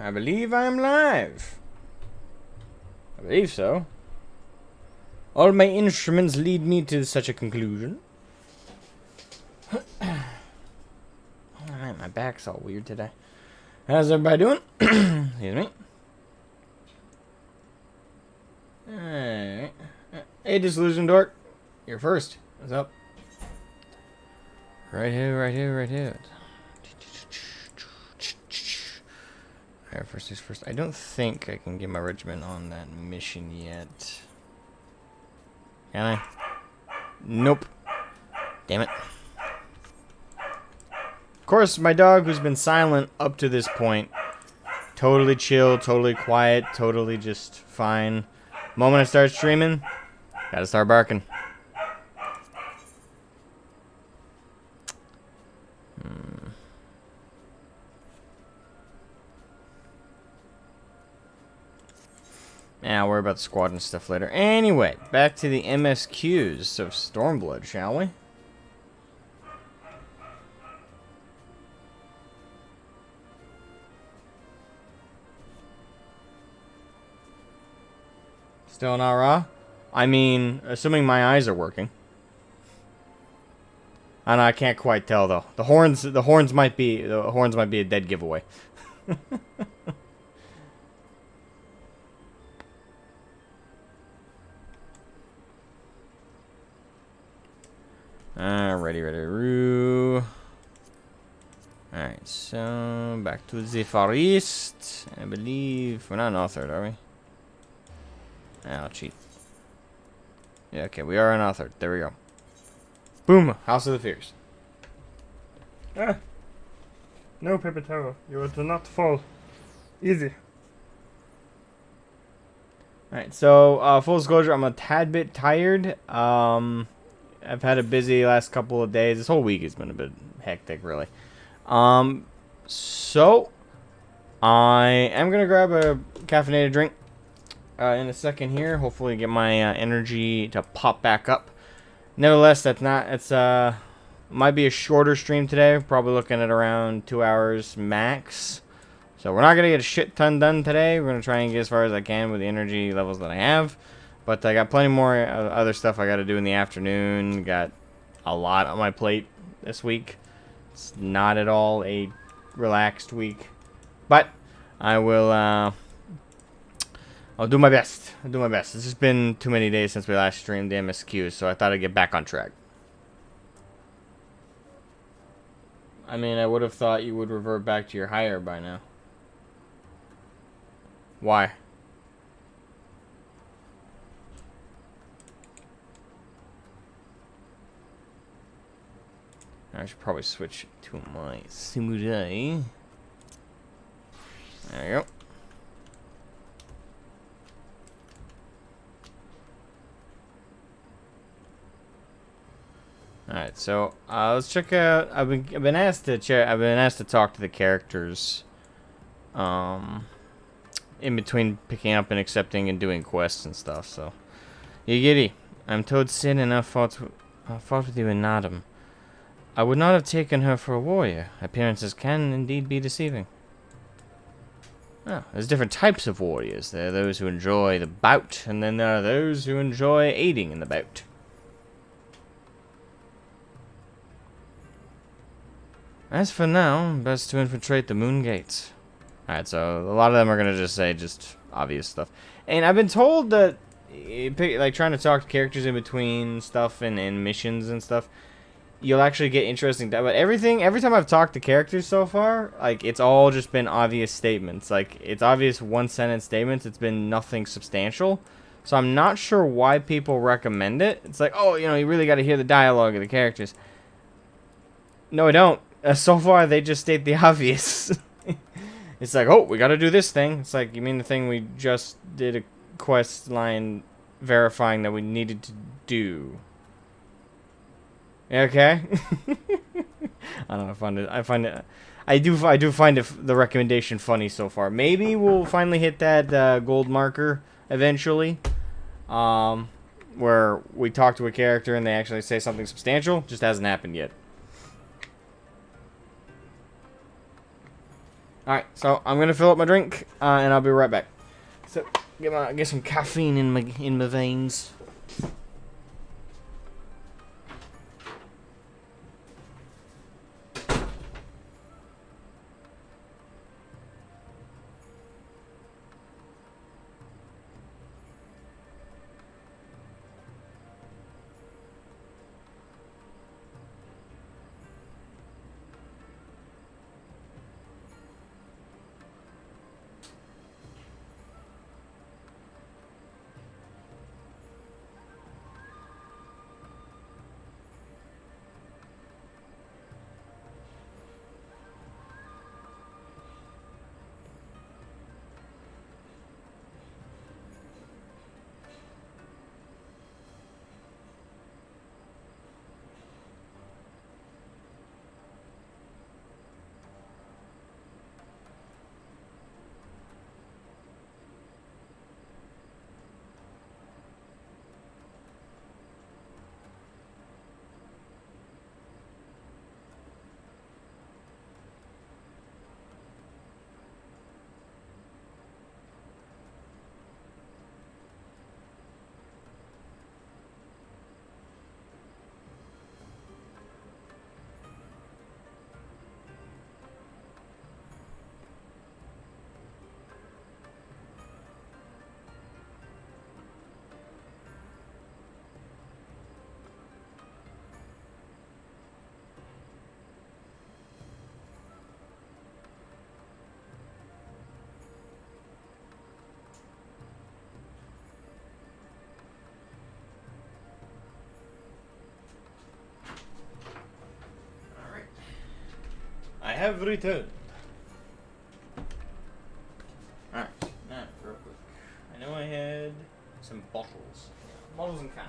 I believe I am live. I believe so. All my instruments lead me to such a conclusion. Alright, my back's all weird today. How's everybody doing? Excuse me. Alright. Hey, Disillusion Dork. You're first. What's up? Right here, right here, right here. Alright, first things first. I don't think I can get my regiment on that mission yet. Can I? Nope. Damn it. Of course, my dog, who's been silent up to this point, totally chill, totally quiet, totally just fine. Moment I start streaming, gotta start barking. I'll worry about the squad and stuff later. Anyway, back to the MSQs of Stormblood, shall we? Still not raw? I mean, assuming my eyes are working. And I can't quite tell though. The horns might be a dead giveaway. Ready, roo. Alright, so back to the forest. I believe we're not an authored, are we? I'll cheat. Yeah, okay, we are an authored. There we go. Boom! House of the Fears. Ah. No, paper tower. You will not fall. Easy. Alright, so full disclosure, I'm a tad bit tired. I've had a busy last couple of days. This whole week has been a bit hectic, really. So I am gonna grab a caffeinated drink in a second here. Hopefully, get my energy to pop back up. Nevertheless, might be a shorter stream today. Probably looking at around 2 hours max. So we're not gonna get a shit ton done today. We're gonna try and get as far as I can with the energy levels that I have. But I got plenty more other stuff I got to do in the afternoon. Got a lot on my plate this week. It's not at all a relaxed week. But I will, I'll do my best. I'll do my best. It's just been too many days since we last streamed the MSQ, so I thought I'd get back on track. I mean, I would have thought you would revert back to your higher by now. Why? I should probably switch to my samurai. There you go. Alright, so let's check out. I've been asked to talk to the characters, in between picking up and accepting and doing quests and stuff. So, Yigiri, I'm Toad Sin, and I fought with you in Nadam. I would not have taken her for a warrior. Appearances can indeed be deceiving. Oh, there's different types of warriors. There are those who enjoy the bout, and then there are those who enjoy aiding in the bout. As for now, best to infiltrate the moon gates. Alright, so a lot of them are gonna just say just obvious stuff. And I've been told that, like, trying to talk to characters in between stuff and missions and stuff, you'll actually get interesting stuff. But every time I've talked to characters so far, like, it's all just been obvious statements. Like, it's obvious one-sentence statements. It's been nothing substantial. So I'm not sure why people recommend it. It's like, oh, you know, you really got to hear the dialogue of the characters. No, I don't. So far, they just state the obvious. It's like, oh, we got to do this thing. It's like, you mean the thing we just did a quest line verifying that we needed to do? Okay. I don't know. I do find the recommendation funny so far. Maybe we'll finally hit that gold marker eventually, where we talk to a character and they actually say something substantial. Just hasn't happened yet. Alright, so I'm gonna fill up my drink, and I'll be right back. So, get some caffeine in my veins. I have returned. Alright, now, real quick. I know I had some bottles. Bottles and cans.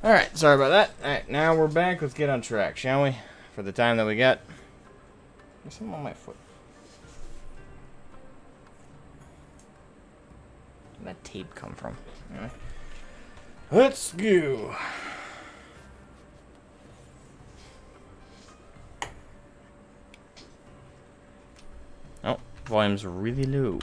Alright, sorry about that. Alright, now we're back. Let's get on track, shall we? For the time that we got. There's something on my foot. Where'd that tape come from? Anyway. Let's go. Oh, volume's really low.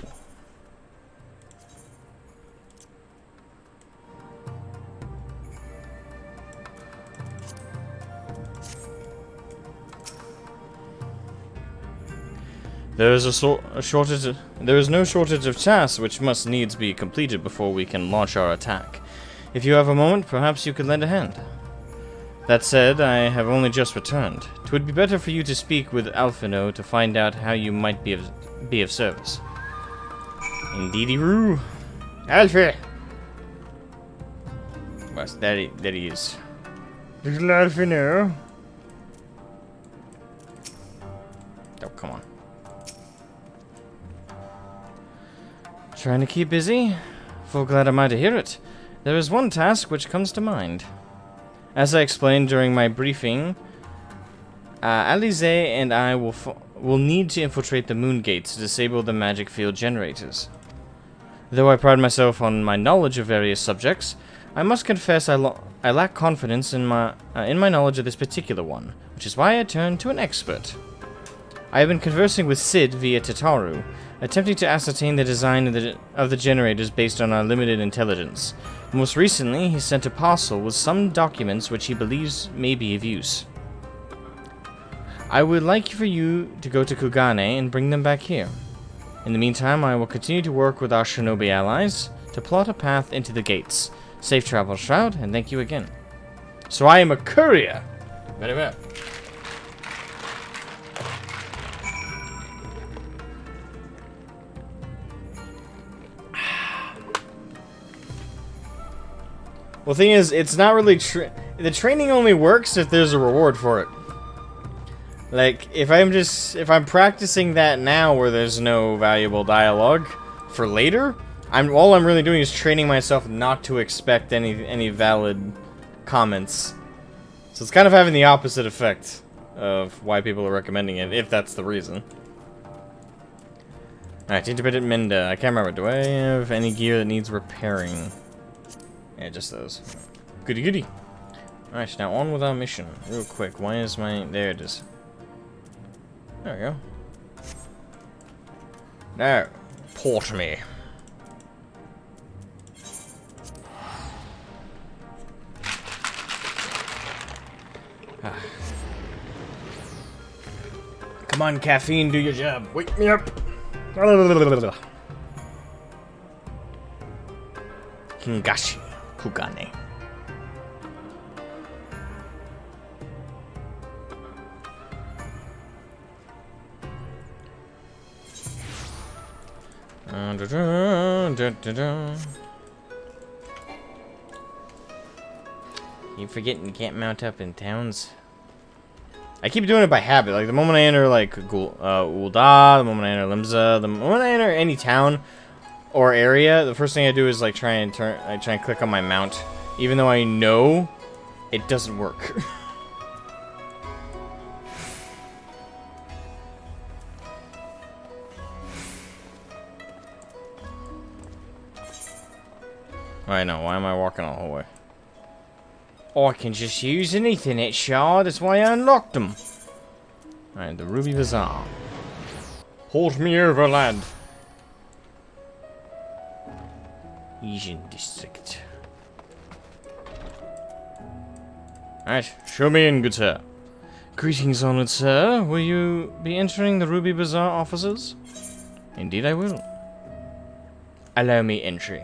There is there is no shortage of tasks which must needs be completed before we can launch our attack. If you have a moment, perhaps you could lend a hand. That said, I have only just returned. It would be better for you to speak with Alphino to find out how you might be of service. Indeedy-roo. Alfie! Well, there he is. Little Alphino. Oh, come on. Trying to keep busy? Full glad am I to hear it. There is one task which comes to mind. As I explained during my briefing, Alize and I will need to infiltrate the moon gates to disable the magic field generators. Though I pride myself on my knowledge of various subjects, I must confess I lack confidence in my knowledge of this particular one, which is why I turned to an expert. I have been conversing with Sid via Tataru, attempting to ascertain the design of the generators based on our limited intelligence. Most recently, he sent a parcel with some documents which he believes may be of use. I would like for you to go to Kugane and bring them back here. In the meantime, I will continue to work with our shinobi allies to plot a path into the gates. Safe travel, Shroud, and thank you again. So I am a courier! Very well. Well, thing is, it's not really the training only works if there's a reward for it. Like, if I'm practicing that now where there's no valuable dialogue for later, all I'm really doing is training myself not to expect any valid comments. So it's kind of having the opposite effect of why people are recommending it, if that's the reason. Alright, Intermittent Menda. I can't remember. Do I have any gear that needs repairing? Yeah, just those. Goody goody. Alright, now on with our mission. Real quick. Why is my... There it is. There we go. Now, port me. Come on, caffeine, do your job. Wake me up. Hingashi Kugane. Keep forgetting you can't mount up in towns. I keep doing it by habit. Like the moment I enter like Ul'dah, the moment I enter Limsa, the moment I enter any town or area, the first thing I do is like try and click on my mount, even though I know it doesn't work. I know. Why am I walking all the whole way? I can just use an Ethernet shard. That's why I unlocked them. Alright, the Ruby Bazaar. Hold me over, lad. Asian District. Alright, show me in, good sir. Greetings, honored sir. Will you be entering the Ruby Bazaar offices? Indeed I will. Allow me entry.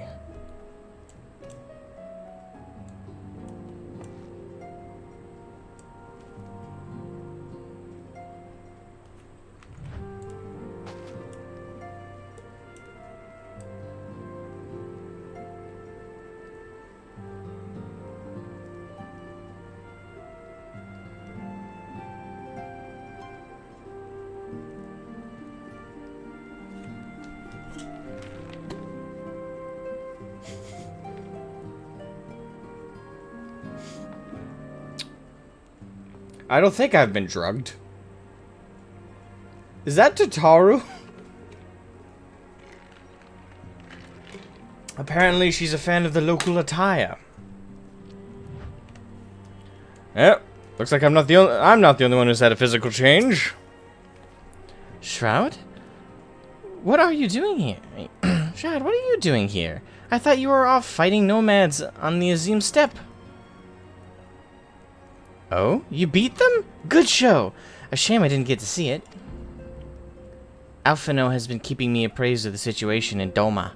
I don't think I've been drugged. Is that Tataru? Apparently she's a fan of the local attire. Yep. Looks like I'm not the only one who's had a physical change. Shroud? What are you doing here? Shroud, what are you doing here? I thought you were off fighting nomads on the Azim steppe. Oh? You beat them? Good show! A shame I didn't get to see it. Alphino has been keeping me appraised of the situation in Doma.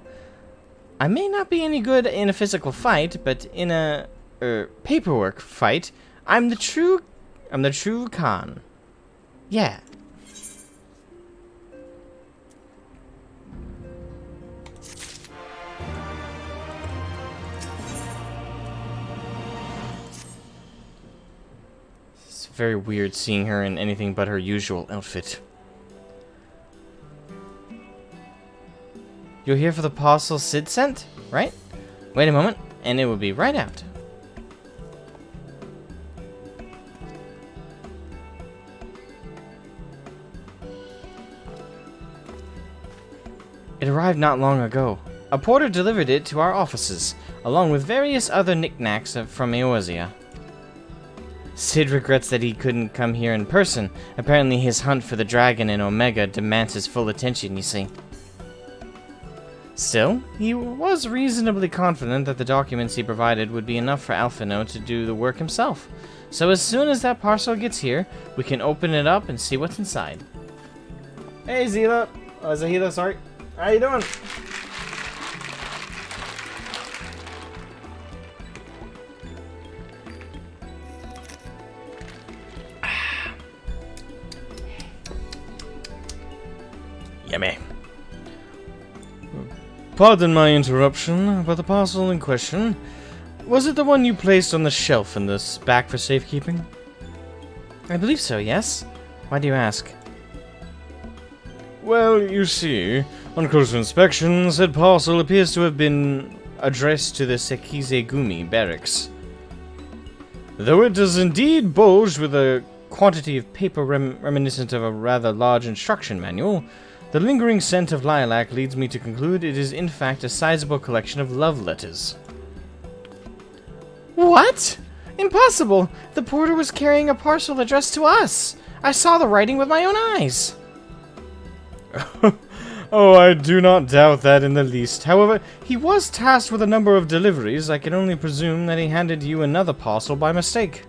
I may not be any good in a physical fight, but in a paperwork fight, I'm the true Khan. Yeah. It's very weird seeing her in anything but her usual outfit. You're here for the parcel Sid sent, right? Wait a moment, and it will be right out. It arrived not long ago. A porter delivered it to our offices, along with various other knickknacks from Eorzea. Sid regrets that he couldn't come here in person. Apparently his hunt for the dragon in Omega demands his full attention, you see. Still, he was reasonably confident that the documents he provided would be enough for Alphino to do the work himself. So as soon as that parcel gets here, we can open it up and see what's inside. Hey, Zila. Zahila, sorry. How you doing? Yummy. Pardon my interruption, but the parcel in question Was it the one you placed on the shelf in the back for safekeeping? I believe so, yes. Why do you ask? Well, you see, on closer inspection, said parcel appears to have been addressed to the Sekizegumi barracks. Though it is indeed bulged with a quantity of paper reminiscent of a rather large instruction manual, the lingering scent of lilac leads me to conclude it is in fact a sizable collection of love letters. What? Impossible! The porter was carrying a parcel addressed to us! I saw the writing with my own eyes! Oh, I do not doubt that in the least. However, he was tasked with a number of deliveries. I can only presume that he handed you another parcel by mistake.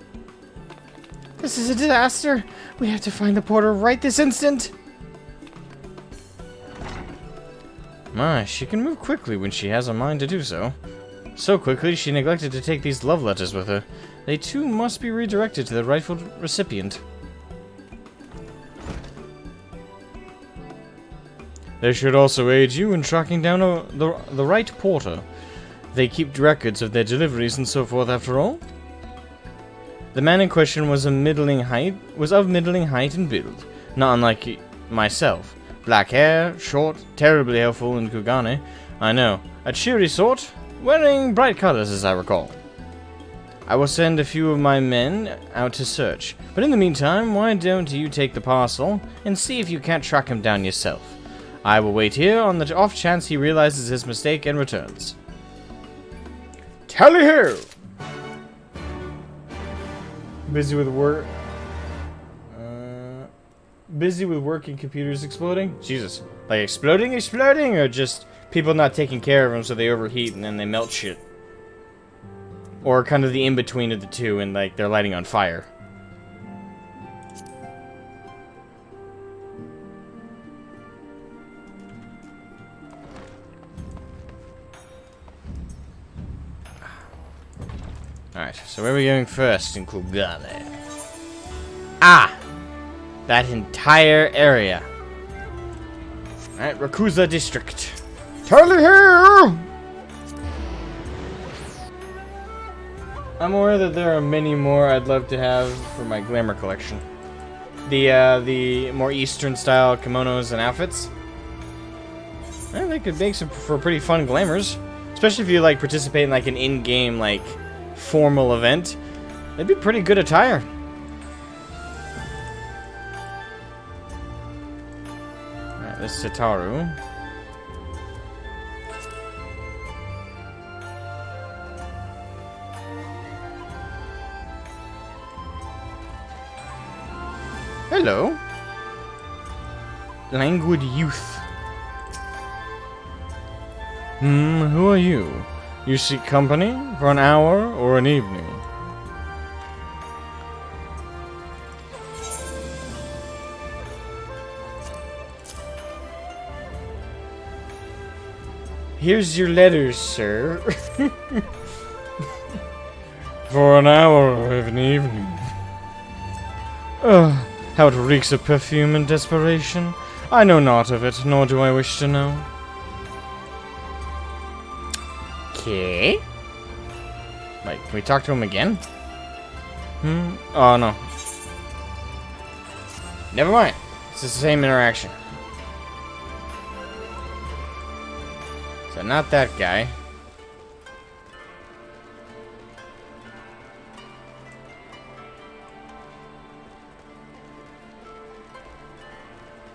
This is a disaster. We have to find the porter right this instant. My, she can move quickly when she has a mind to do so. So quickly, she neglected to take these love letters with her. They too must be redirected to the rightful recipient. They should also aid you in tracking down the right porter. They keep records of their deliveries and so forth after all. The man in question was of middling height and build, not unlike myself. Black hair, short, terribly helpful in Kugane. I know, a cheery sort, wearing bright colors as I recall. I will send a few of my men out to search, but in the meantime, why don't you take the parcel and see if you can't track him down yourself? I will wait here on the off chance he realizes his mistake and returns. Tally-ho! Busy with work. Busy with working computers exploding? Jesus. Like exploding, or just people not taking care of them so they overheat and then they melt shit? Or kind of the in-between of the two and like they're lighting on fire? Alright, so where are we going first in Kugane? Ah! That entire area. Alright, Rakuza District. Tally here! I'm aware that there are many more I'd love to have for my glamour collection. The more Eastern style kimonos and outfits. They could make some for pretty fun glamours. Especially if you like participate in like an in-game like formal event. They'd be pretty good attire. Alright, this is Sitaru. Hello. Languid youth. Who are you? You seek company for an hour or an evening? Here's your letters, sir. For an hour of an evening. Ugh, how it reeks of perfume and desperation. I know not of it, nor do I wish to know. Okay. Wait, can we talk to him again? Oh, no. Never mind. It's the same interaction. So not that guy.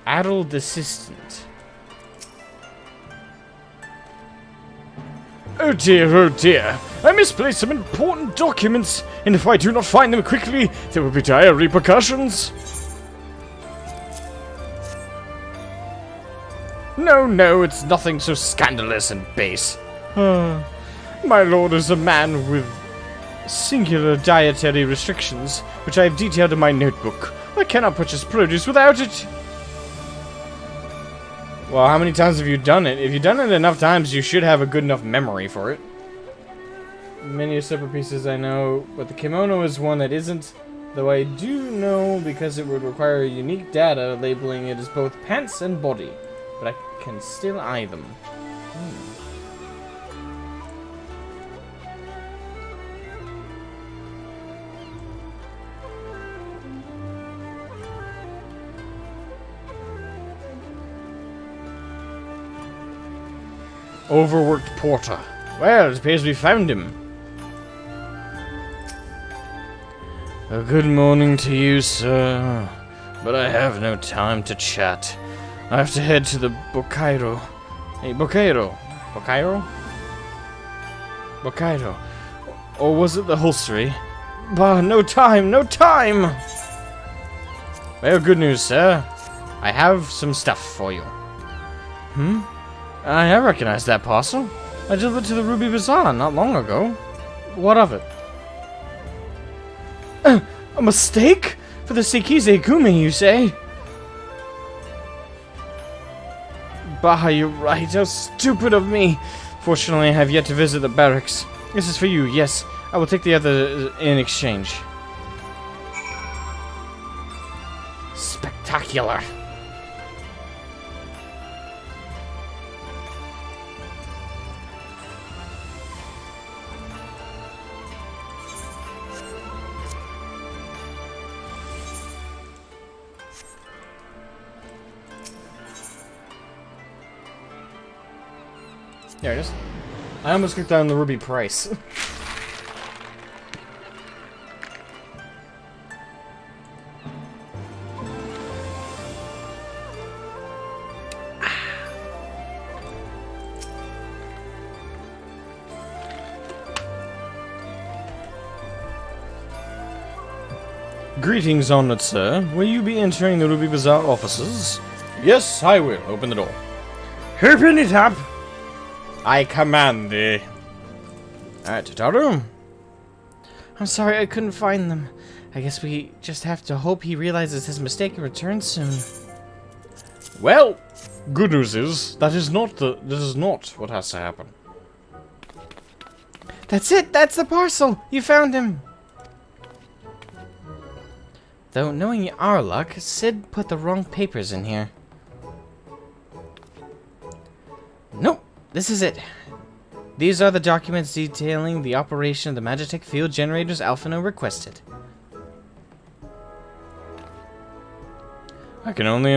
Addled assistant. Oh dear, I misplaced some important documents, and if I do not find them quickly, there will be dire repercussions. No, it's nothing so scandalous and base. My lord is a man with singular dietary restrictions, which I have detailed in my notebook. I cannot purchase produce without it. Well, how many times have you done it? If you've done it enough times, you should have a good enough memory for it. Many separate pieces I know, but the kimono is one that isn't. Though I do know because it would require unique data labeling it as both pants and body. But I can still eye them. Overworked porter. Well, it appears we found him. Good morning to you, sir. But I have no time to chat. I have to head to the Bocairo. Hey, Bocairo. Bocairo? Bocairo. Or was it the holstery? Bah, no time, no time! Well, good news, sir. I have some stuff for you. Hmm? I recognize that parcel. I delivered to the Ruby Bazaar not long ago. What of it? A mistake? For the Sekize Gumi, you say? Bah, you're right. How stupid of me. Fortunately, I have yet to visit the barracks. This is for you, yes. I will take the other in exchange. Spectacular. There it is. I almost clicked on the ruby price. Greetings, honored sir. Will you be entering the Ruby Bazaar offices? Yes, I will. Open the door. Open it up! I command thee. Alright, Tataru. I'm sorry I couldn't find them. I guess we just have to hope he realizes his mistake and returns soon. Well, good news is that is not what has to happen. That's it. That's the parcel. You found him. Though knowing our luck, Sid put the wrong papers in here. Nope. This is it. These are the documents detailing the operation of the Magitek field generators Alphino requested. I can only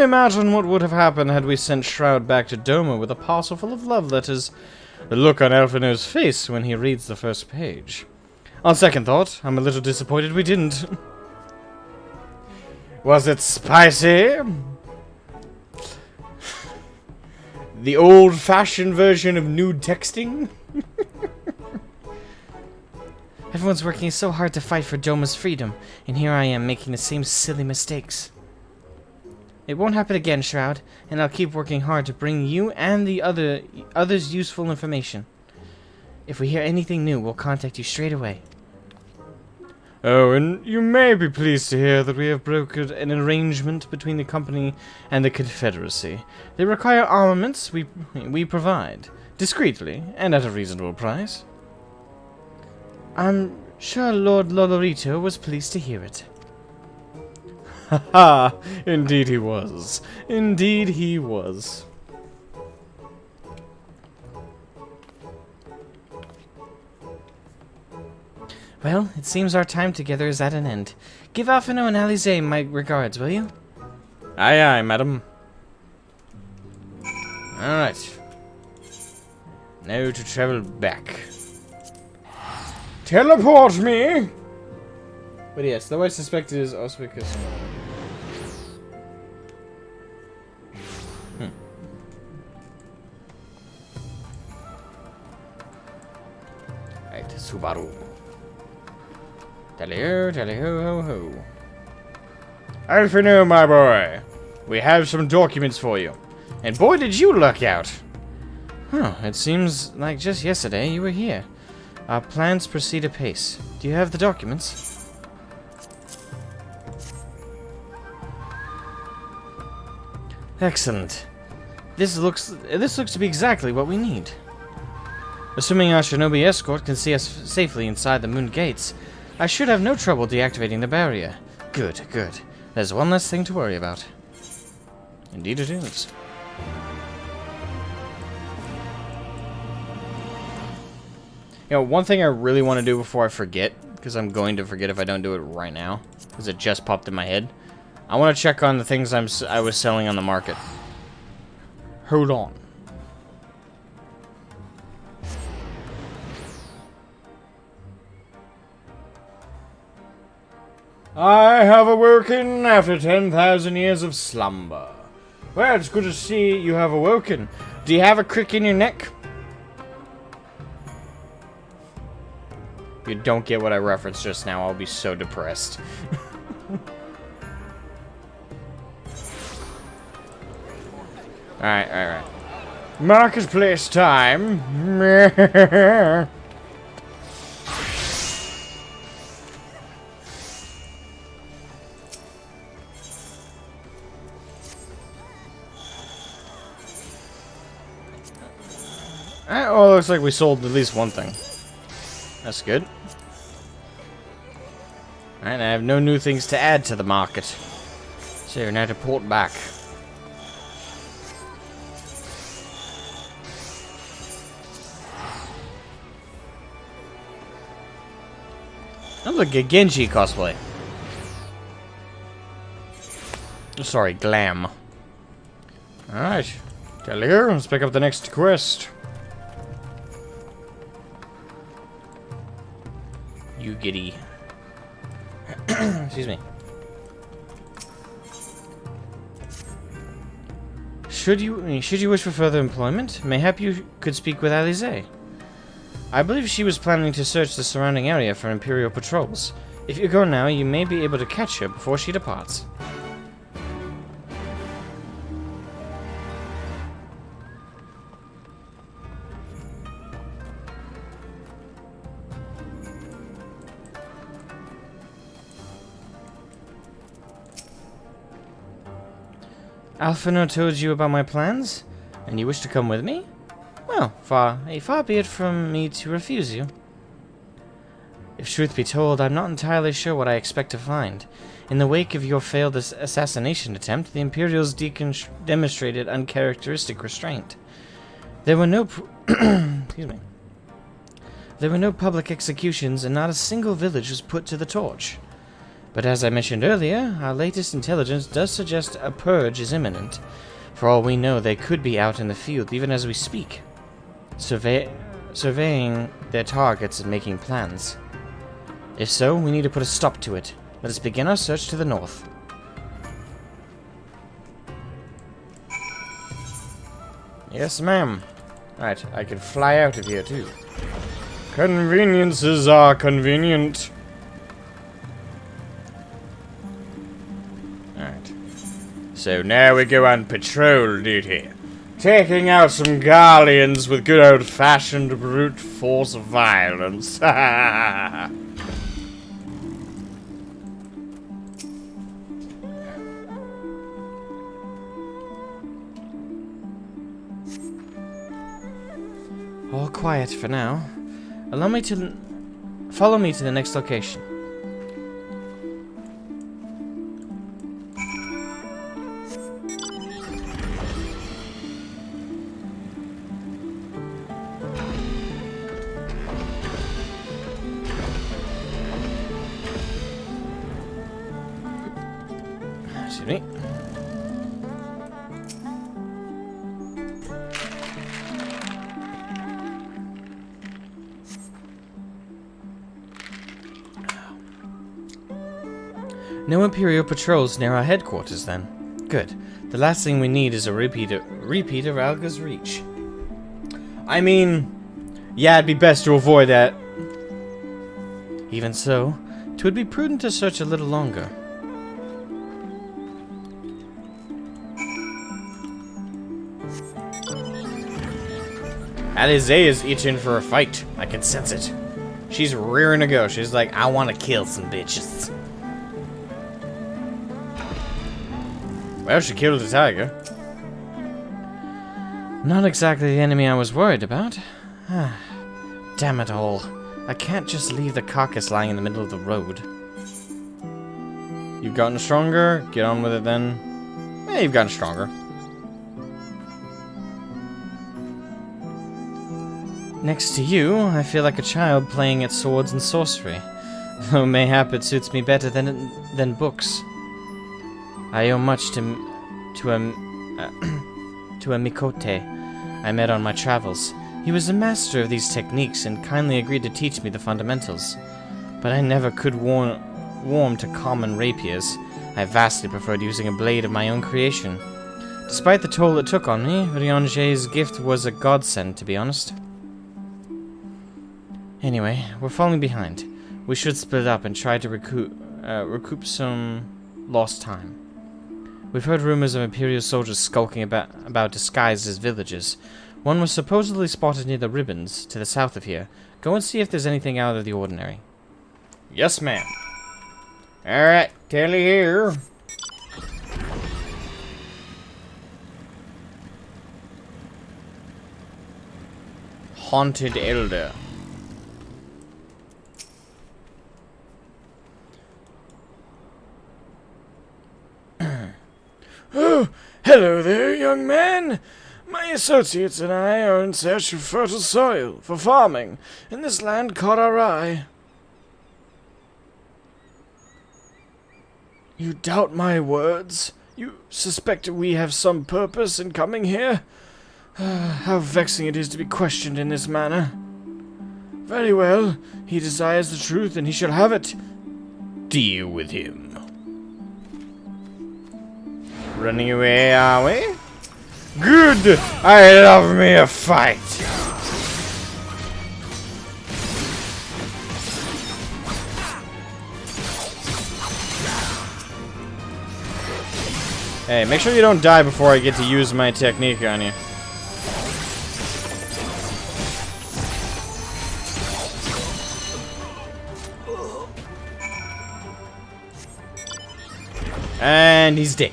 imagine what would have happened had we sent Shroud back to Doma with a parcel full of love letters. The look on Alphino's face when he reads the first page. On second thought, I'm a little disappointed we didn't. Was it spicy? The old-fashioned version of nude texting? Everyone's working so hard to fight for Doma's freedom, and here I am making the same silly mistakes. It won't happen again, Shroud, and I'll keep working hard to bring you and the others useful information. If we hear anything new, we'll contact you straight away. Oh, and you may be pleased to hear that we have brokered an arrangement between the company and the Confederacy. They require armaments we provide, discreetly and at a reasonable price. I'm sure Lord Lolorito was pleased to hear it. Haha, indeed he was. Indeed he was. Well, it seems our time together is at an end. Give Alphino and Alize my regards, will you? Aye, aye, madam. Alright. Now to travel back. Teleport me! But yes, though I suspect it is auspicious. Right, Subaru. Tally-ho, tally-ho-ho-ho. Alphino, my boy. We have some documents for you. And boy, did you luck out. Huh, it seems like just yesterday you were here. Our plans proceed apace. Do you have the documents? Excellent. This looks to be exactly what we need. Assuming our shinobi escort can see us safely inside the moon gates, I should have no trouble deactivating the barrier. Good, good. There's one less thing to worry about. Indeed it is. You know, one thing I really want to do before I forget, because I'm going to forget if I don't do it right now, because it just popped in my head. I want to check on the things I was selling on the market. Hold on. I have awoken after 10,000 years of slumber. Well, it's good to see you have awoken. Do you have a crick in your neck? If you don't get what I referenced just now, I'll be so depressed. Alright. Marketplace time. Oh, looks like we sold at least one thing. That's good. Alright, I have no new things to add to the market. So now to port back. That looks like a Genji cosplay. Sorry, glam. Alright. Tell here, let's pick up the next quest. You giddy. Excuse me. Should you wish for further employment, mayhap you could speak with Alize. I believe she was planning to search the surrounding area for Imperial patrols. If you go now, you may be able to catch her before she departs. Alphino told you about my plans, and you wish to come with me? Well, far be it from me to refuse you. If truth be told, I'm not entirely sure what I expect to find. In the wake of your failed assassination attempt, the Imperials demonstrated uncharacteristic restraint. There were no excuse me. There were no public executions, and not a single village was put to the torch. But as I mentioned earlier, our latest intelligence does suggest a purge is imminent. For all we know, they could be out in the field even as we speak, surveying their targets and making plans. If so, we need to put a stop to it. Let us begin our search to the north. Yes, ma'am. Right, I can fly out of here too. Conveniences are convenient. So now we go on patrol duty, taking out some Garleans with good old-fashioned brute force violence. All quiet for now. Allow me to follow me to the next location. Excuse me. No Imperial patrols near our headquarters, then. Good. The last thing we need is a repeat of Alga's Reach. I mean, yeah, it'd be best to avoid that. Even so, 'twould be prudent to search a little longer. Alize is itching for a fight. I can sense it. She's rearing to go. She's like, I want to kill some bitches. Well, she killed a tiger. Not exactly the enemy I was worried about. Damn it all. I can't just leave the carcass lying in the middle of the road. You've gotten stronger? Get on with it then. Yeah, you've gotten stronger. Next to you, I feel like a child playing at swords and sorcery. Though mayhap it suits me better than books. I owe much to a Mikote I met on my travels. He was a master of these techniques and kindly agreed to teach me the fundamentals. But I never could warm to common rapiers. I vastly preferred using a blade of my own creation. Despite the toll it took on me, Rionje's gift was a godsend, to be honest. Anyway, we're falling behind. We should split up and try to recoup some lost time. We've heard rumors of Imperial soldiers skulking about disguised as villagers. One was supposedly spotted near the ribbons, to the south of here. Go and see if there's anything out of the ordinary. Yes, ma'am. Alright, Kelly here. Haunted Elder. Oh, hello there, young man. My associates and I are in search of fertile soil for farming, and this land caught our eye. You doubt my words? You suspect we have some purpose in coming here? How vexing it is to be questioned in this manner. Very well, he desires the truth and he shall have it. Deal with him. Running away, are we? Good! I love me a fight! Hey, make sure you don't die before I get to use my technique on you. And he's dead.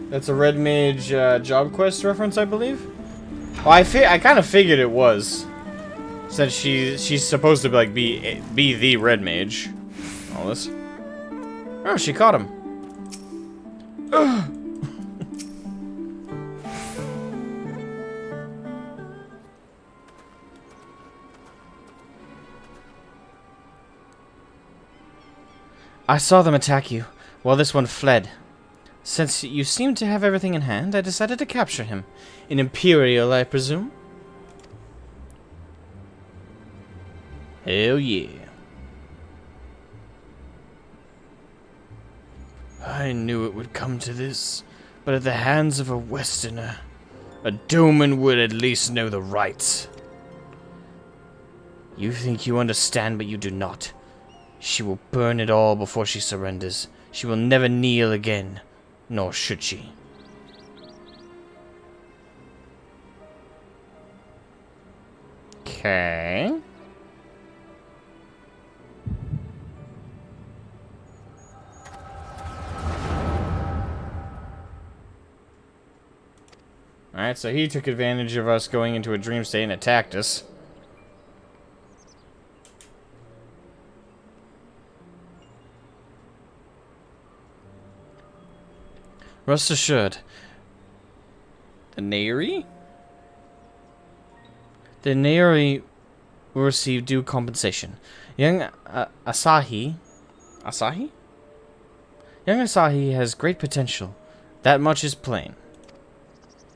That's a Red Mage job quest reference, I believe. Well, I kind of figured it was, since she's supposed to like be the Red Mage. All this. Oh, she caught him. Ugh. I saw them attack you, while this one fled. Since you seem to have everything in hand, I decided to capture him. An Imperial, I presume? Hell yeah. I knew it would come to this, but at the hands of a Westerner. A Doman would at least know the rights. You think you understand, but you do not. She will burn it all before she surrenders. She will never kneel again, nor should she. Okay. Alright, so he took advantage of us going into a dream state and attacked us. Rest assured, the Nairi will receive due compensation. Young Asahi? Young Asahi has great potential. That much is plain.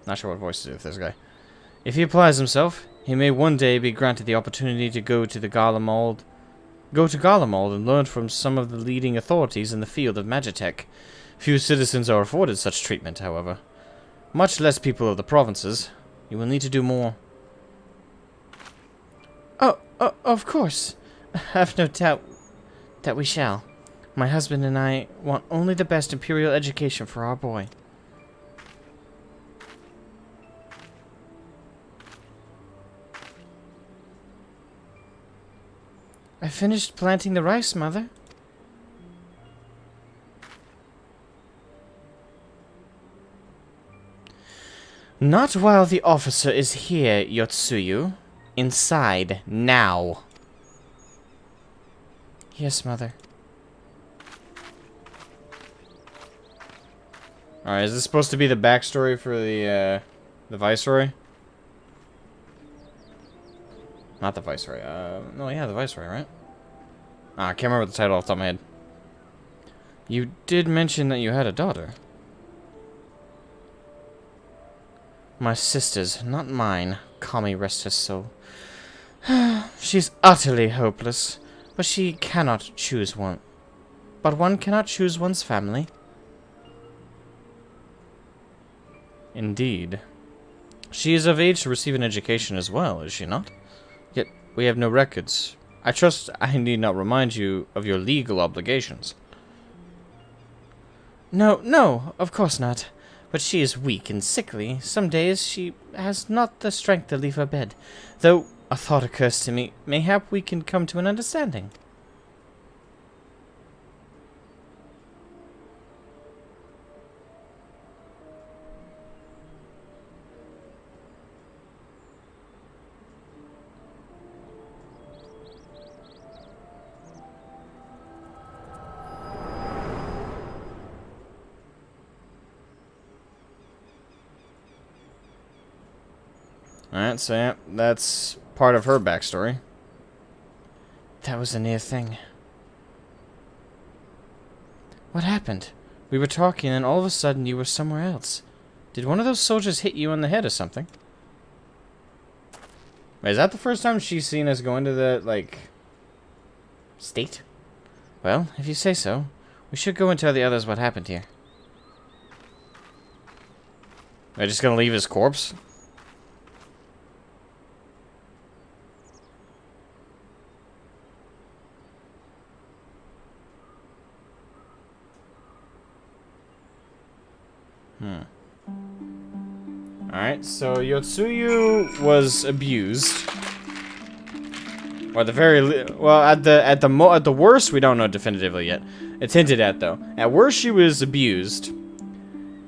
Not sure what voice to do with this guy. If he applies himself, he may one day be granted the opportunity to go to Garlemald and learn from some of the leading authorities in the field of magitech. Few citizens are afforded such treatment, however. Much less people of the provinces. You will need to do more. Oh, of course. I have no doubt that we shall. My husband and I want only the best Imperial education for our boy. I finished planting the rice, Mother. Not while the officer is here, Yotsuyu. Inside, now. Yes, Mother. Alright, is this supposed to be the backstory for the Viceroy? Not the Viceroy, no, yeah, the Viceroy, right? I can't remember the title off the top of my head. You did mention that you had a daughter. My sister's, not mine. Kami rest her soul. She's utterly hopeless, but she cannot choose one. But one cannot choose one's family. Indeed. She is of age to receive an education as well, is she not? Yet we have no records. I trust I need not remind you of your legal obligations. No, of course not. But she is weak and sickly. Some days she has not the strength to leave her bed. Though a thought occurs to me, mayhap we can come to an understanding. Alright, so yeah, that's part of her backstory. That was a near thing. What happened? We were talking and all of a sudden you were somewhere else. Did one of those soldiers hit you on the head or something? Wait, is that the first time she's seen us go into the, like, state? Well, if you say so, we should go and tell the others what happened here. Are they just gonna leave his corpse? Alright, so Yotsuyu was abused. Or at the very well, at the worst, we don't know definitively yet. It's hinted at though. At worst, she was abused,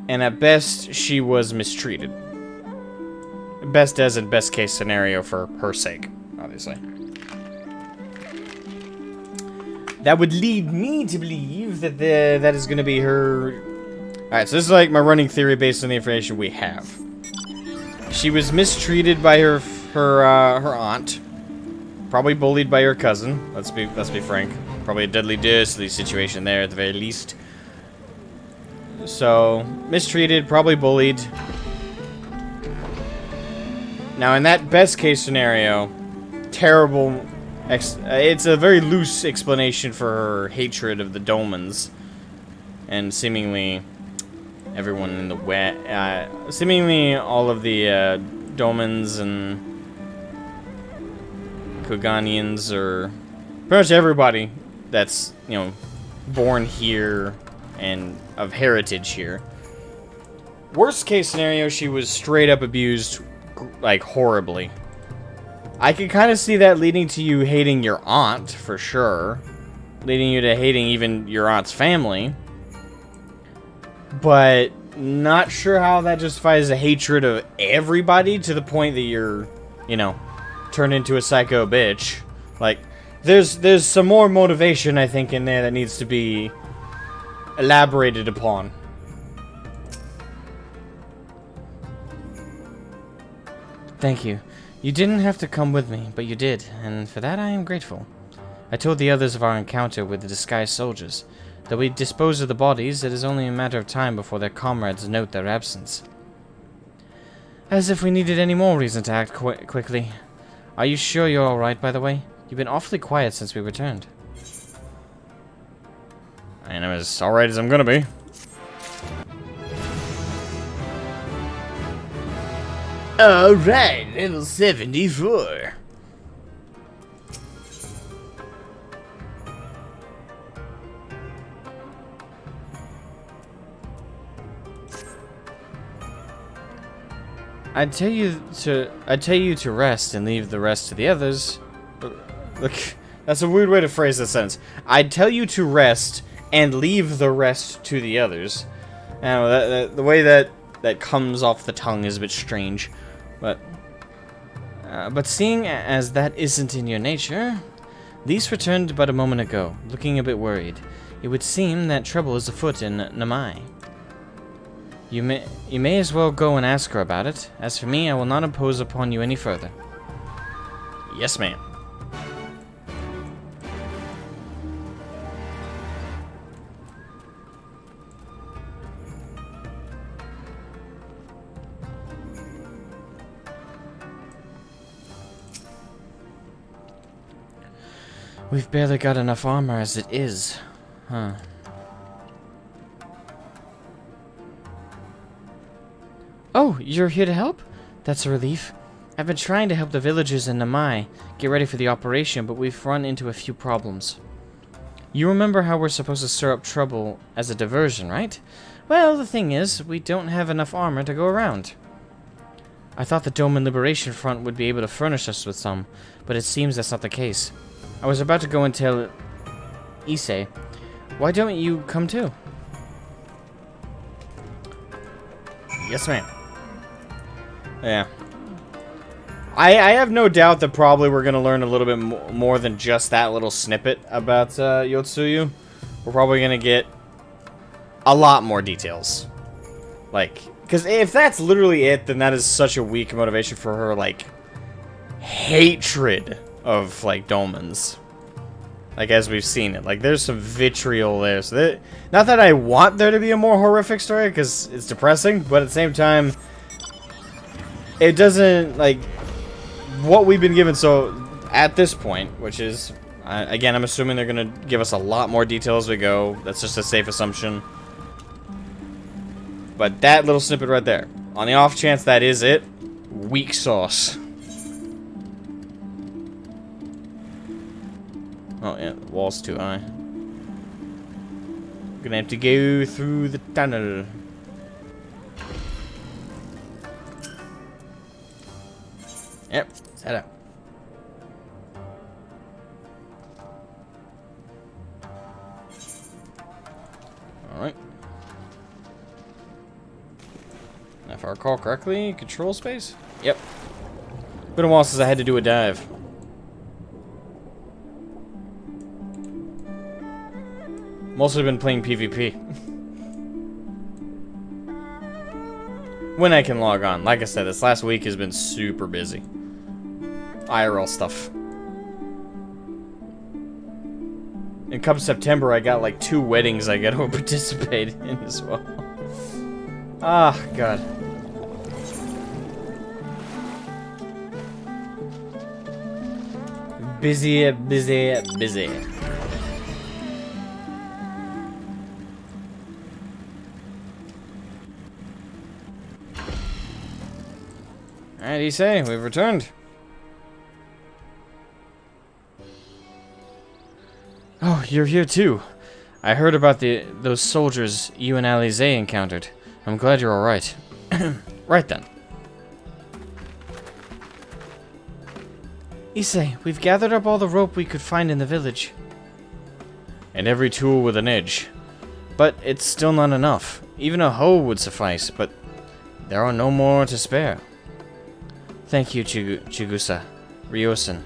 and at best, she was mistreated. Best as in best case scenario for her sake, obviously. That would lead me to believe that that is going to be her. Alright, so this is like my running theory based on the information we have. She was mistreated by her aunt. Probably bullied by her cousin. Let's be frank. Probably a deadly situation there at the very least. So, mistreated, probably bullied. Now, in that best case scenario, terrible. It's a very loose explanation for her hatred of the Domans, and seemingly everyone in the West, seemingly all of the Domans and Koganians, or pretty much everybody that's, you know, born here and of heritage here. Worst case scenario, she was straight up abused, like, horribly. I could kind of see that leading to you hating your aunt, for sure. Leading you to hating even your aunt's family. But not sure how that justifies a hatred of everybody to the point that you're, you know, turned into a psycho bitch. Like, there's some more motivation, I think, in there that needs to be elaborated upon. Thank you. You didn't have to come with me, but you did, and for that I am grateful. I told the others of our encounter with the disguised soldiers. Though we dispose of the bodies, it is only a matter of time before their comrades note their absence. As if we needed any more reason to act quickly. Are you sure you're alright, by the way? You've been awfully quiet since we returned. I am as alright as I'm gonna be. Alright, level 74. I'd tell you to rest and leave the rest to the others. Look, that's a weird way to phrase that sentence. I'd tell you to rest and leave the rest to the others. Now, the way that comes off the tongue is a bit strange, but seeing as that isn't in your nature, Lise returned but a moment ago, looking a bit worried. It would seem that trouble is afoot in Namai. You may as well go and ask her about it. As for me, I will not impose upon you any further. Yes, ma'am. We've barely got enough armor as it is. Huh. Oh, you're here to help? That's a relief. I've been trying to help the villagers in Namai get ready for the operation, but we've run into a few problems. You remember how we're supposed to stir up trouble as a diversion, right? Well, the thing is, we don't have enough armor to go around. I thought the Dome and Liberation Front would be able to furnish us with some, but it seems that's not the case. I was about to go and tell Issei. Why don't you come too? Yes, ma'am. Yeah. I have no doubt that probably we're going to learn a little bit more than just that little snippet about Yotsuyu. We're probably going to get a lot more details. Like, because if that's literally it, then that is such a weak motivation for her, like, hatred of, like, Domans. Like, as we've seen it. Like, there's some vitriol there. So not that I want there to be a more horrific story, because it's depressing, but at the same time, it doesn't, like, what we've been given so at this point, which is, again, I'm assuming they're going to give us a lot more detail as we go. That's just a safe assumption. But that little snippet right there, on the off chance that is it, weak sauce. Oh yeah, the wall's too high. Gonna have to go through the tunnel. Yep, set up. Alright. Now, if I recall correctly, control space? Yep. Been a while since I had to do a dive. Mostly been playing PvP. When I can log on. Like I said, this last week has been super busy. IRL stuff. And come September, I got like 2 weddings I gotta participate in as well. Ah, God. Busy, busy, busy. Alright, Issei, we've returned. Oh, you're here too. I heard about those soldiers you and Alize encountered. I'm glad you're alright. Right then. Issei, we've gathered up all the rope we could find in the village. And every tool with an edge. But it's still not enough. Even a hoe would suffice, but there are no more to spare. Thank you, Chigusa. Ryosen.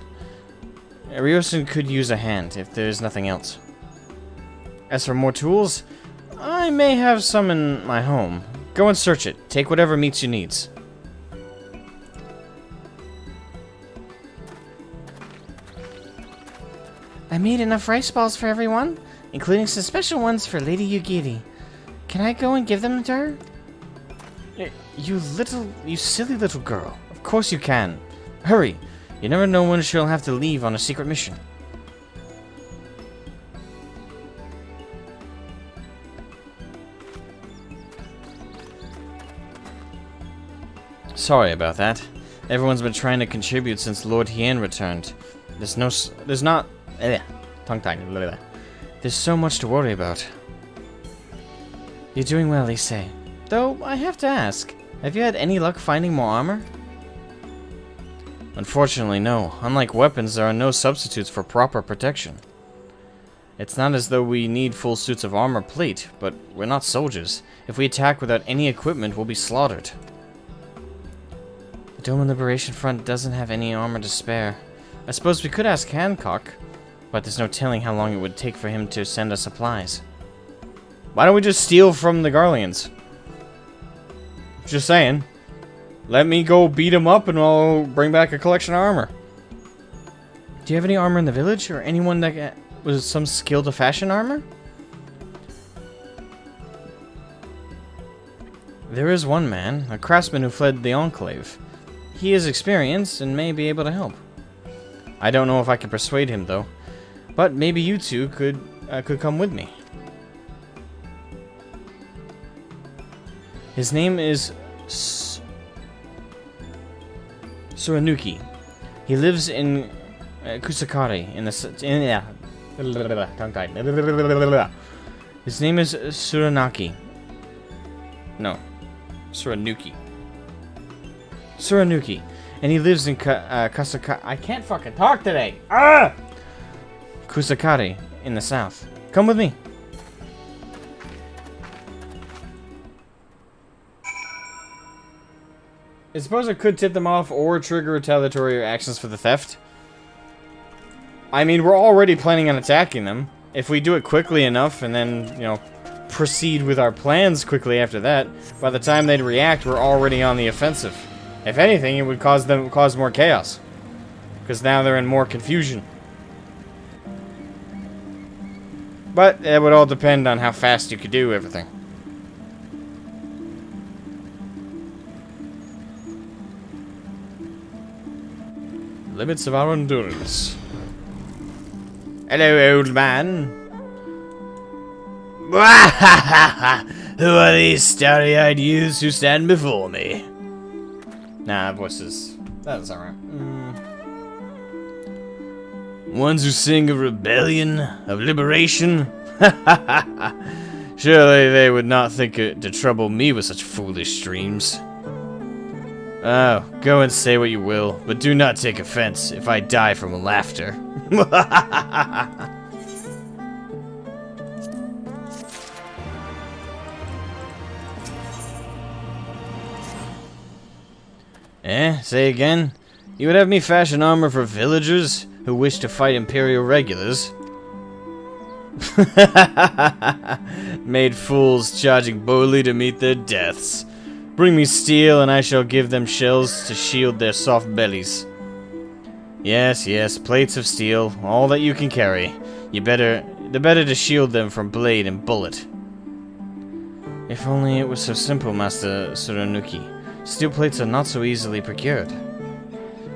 Ryosen could use a hand, if there's nothing else. As for more tools, I may have some in my home. Go and search it. Take whatever meets your needs. I made enough rice balls for everyone, including some special ones for Lady Yugiri. Can I go and give them to her? You silly little girl. Of course you can. Hurry. You never know when she'll have to leave on a secret mission. Sorry about that. Everyone's been trying to contribute since Lord Hien returned. There's so much to worry about. You're doing well, Issei. Though, I have to ask, have you had any luck finding more armor? Unfortunately, no. Unlike weapons, there are no substitutes for proper protection. It's not as though we need full suits of armor plate, but we're not soldiers. If we attack without any equipment, we'll be slaughtered. The Dome and Liberation Front doesn't have any armor to spare. I suppose we could ask Hancock, but there's no telling how long it would take for him to send us supplies. Why don't we just steal from the Garleans? Just saying. Let me go beat him up and I'll bring back a collection of armor. Do you have any armor in the village? Or anyone that was some skill to fashion armor? There is one man, a craftsman who fled the Enclave. He is experienced and may be able to help. I don't know if I can persuade him, though. But maybe you two could come with me. His name is Suranuki. He lives in Kusakari in the tongue-tied. His name is Suranaki. No, Suranuki. Suranuki, and he lives in Kusakari. I can't fucking talk today. Ah! Kusakari in the south. Come with me. I suppose it could tip them off or trigger retaliatory actions for the theft. I mean, we're already planning on attacking them. If we do it quickly enough and then, you know, proceed with our plans quickly after that, by the time they'd react, we're already on the offensive. If anything, it would cause more chaos. Because now they're in more confusion. But it would all depend on how fast you could do everything. Limits of our endurance. Hello, old man. Who are these starry-eyed youths who stand before me? Nah, that voice is... That's alright. Ones who sing of rebellion, of liberation? Surely they would not think to trouble me with such foolish dreams. Oh, go and say what you will, but do not take offense if I die from laughter. Say again? You would have me fashion armor for villagers who wish to fight Imperial regulars? Made fools charging boldly to meet their deaths. Bring me steel, and I shall give them shells to shield their soft bellies. Yes, yes, plates of steel, all that you can carry. The better to shield them from blade and bullet. If only it was so simple, Master Suranuki. Steel plates are not so easily procured.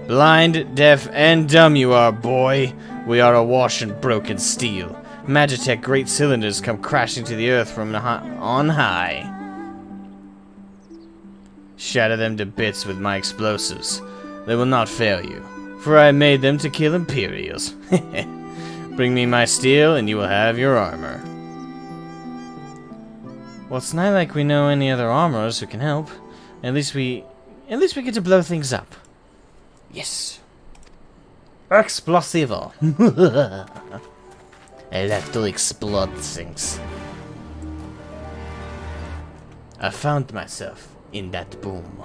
Blind, deaf, and dumb you are, boy. We are awash in broken steel. Magitech great cylinders come crashing to the earth from on high. Shatter them to bits with my explosives. They will not fail you, for I made them to kill Imperials. Bring me my steel, and you will have your armor. Well, it's not like we know any other armorers who can help. At least we get to blow things up. Yes. Explosivo. I like to explode things. I found myself in that boom.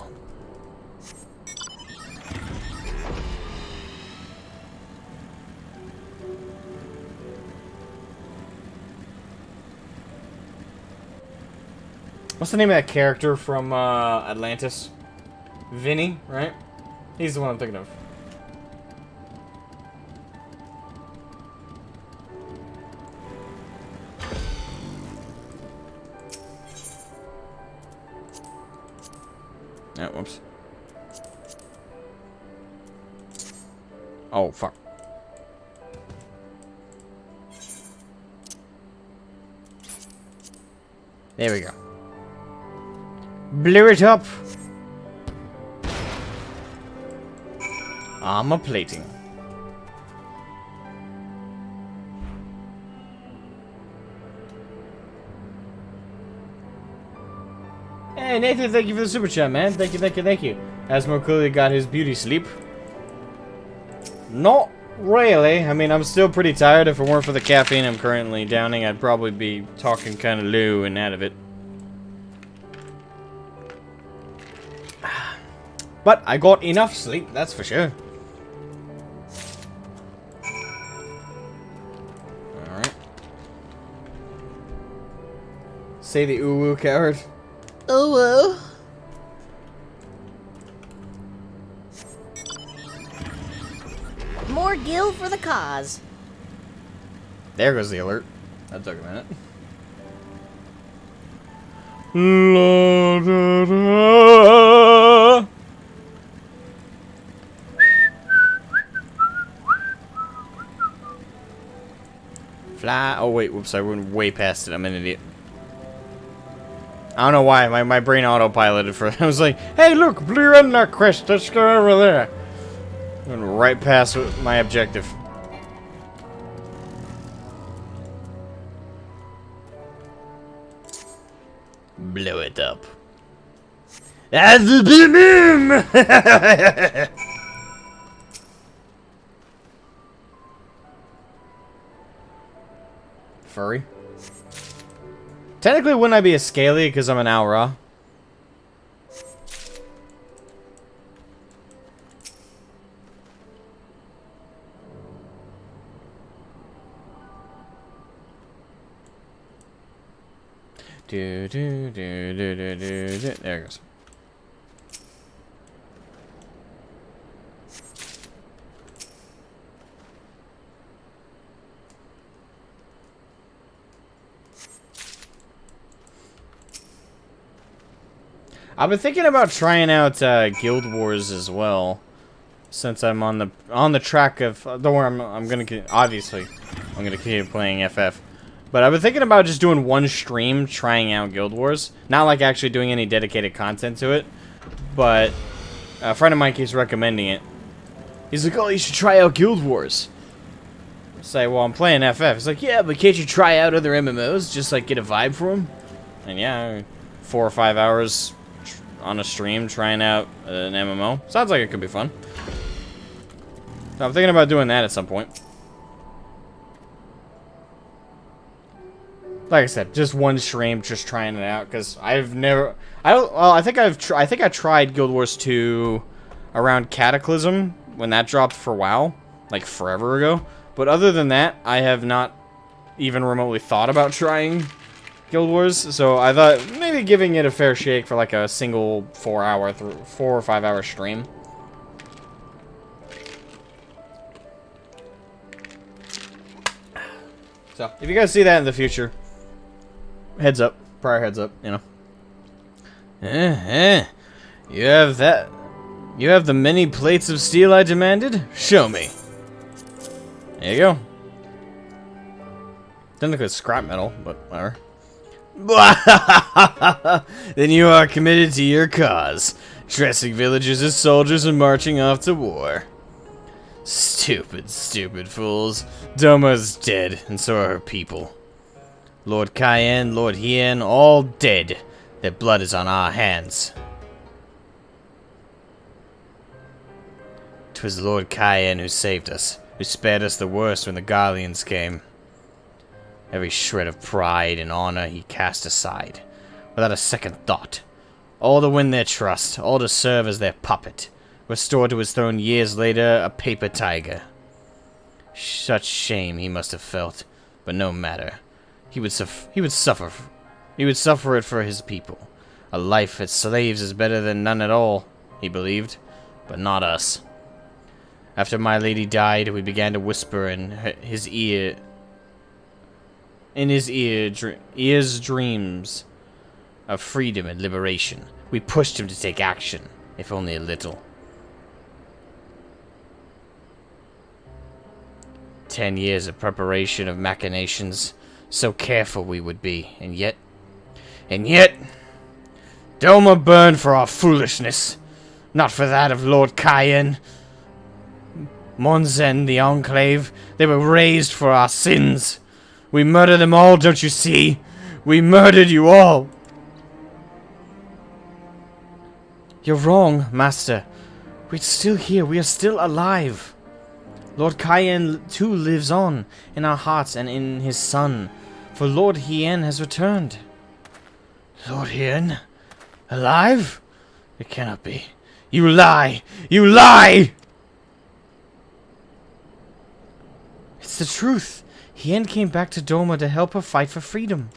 What's the name of that character from Atlantis? Vinny, right? He's the one I'm thinking of. Oh, whoops. Oh, fuck. There we go. Blew it up. Armor plating. Hey, Nathan, thank you for the super chat, man. Thank you, thank you, thank you. Asmo clearly got his beauty sleep. Not really. I mean, I'm still pretty tired. If it weren't for the caffeine I'm currently downing, I'd probably be talking kind of low and out of it. But I got enough sleep, that's for sure. Alright. Say the ooh-woo, coward. Ooh-woo. More gil for the cause. There goes the alert. That took a minute. La, da, da. Fly. Oh, wait. Whoops. I went way past it. I'm an idiot. I don't know why. My brain autopiloted for it. I was like, hey, look. Blue redneck quest. Let's go over there. Went right past my objective. Blow it up. That's the boom! Furry. Technically, wouldn't I be a scaly because I'm an Aura? There it goes. I've been thinking about trying out Guild Wars as well, since I'm on the track of. Don't worry, I'm gonna obviously I'm gonna keep playing FF, but I've been thinking about just doing one stream trying out Guild Wars, not like actually doing any dedicated content to it, but a friend of mine keeps recommending it. He's like, "Oh, you should try out Guild Wars." I say, "Well, I'm playing FF." He's like, "Yeah, but can't you try out other MMOs just like get a vibe for them?" And yeah, 4 or 5 hours on a stream trying out an MMO. Sounds like it could be fun. So I'm thinking about doing that at some point. Like I said, just one stream, just trying it out, because I've never. I think I tried Guild Wars 2 around Cataclysm when that dropped for WoW, like forever ago. But other than that, I have not even remotely thought about trying Guild Wars, so I thought maybe giving it a fair shake for like a single 4 or 5 hour stream. So if you guys see that in the future, heads up, prior heads up, you know. You have that. You have the many plates of steel I demanded? Show me. There you go. Doesn't look like scrap metal, but whatever. Then you are committed to your cause, dressing villagers as soldiers and marching off to war. Stupid, stupid fools. Doma's dead, and so are her people. Lord Cayenne, Lord Hien, all dead. Their blood is on our hands. 'Twas Lord Cayenne who saved us, who spared us the worst when the Garleans came. Every shred of pride and honor he cast aside, without a second thought. All to win their trust, all to serve as their puppet. Restored to his throne years later, a paper tiger. Such shame he must have felt, but no matter. He would suffer it for his people. A life as slaves is better than none at all, he believed, but not us. After my lady died, we began to whisper in his ear. Dreams of freedom and liberation. We pushed him to take action, if only a little. 10 years of preparation of machinations. So careful we would be, and yet, Doma burned for our foolishness, not for that of Lord Cayenne. Monzen, the Enclave, they were raised for our sins. We murdered them all, don't you see? We murdered you all! You're wrong, Master. We're still here, we are still alive. Lord Cayenne too lives on, in our hearts and in his son, for Lord Hien has returned. Lord Hien? Alive? It cannot be. You lie! You lie! It's the truth. Hien came back to Doma to help her fight for freedom.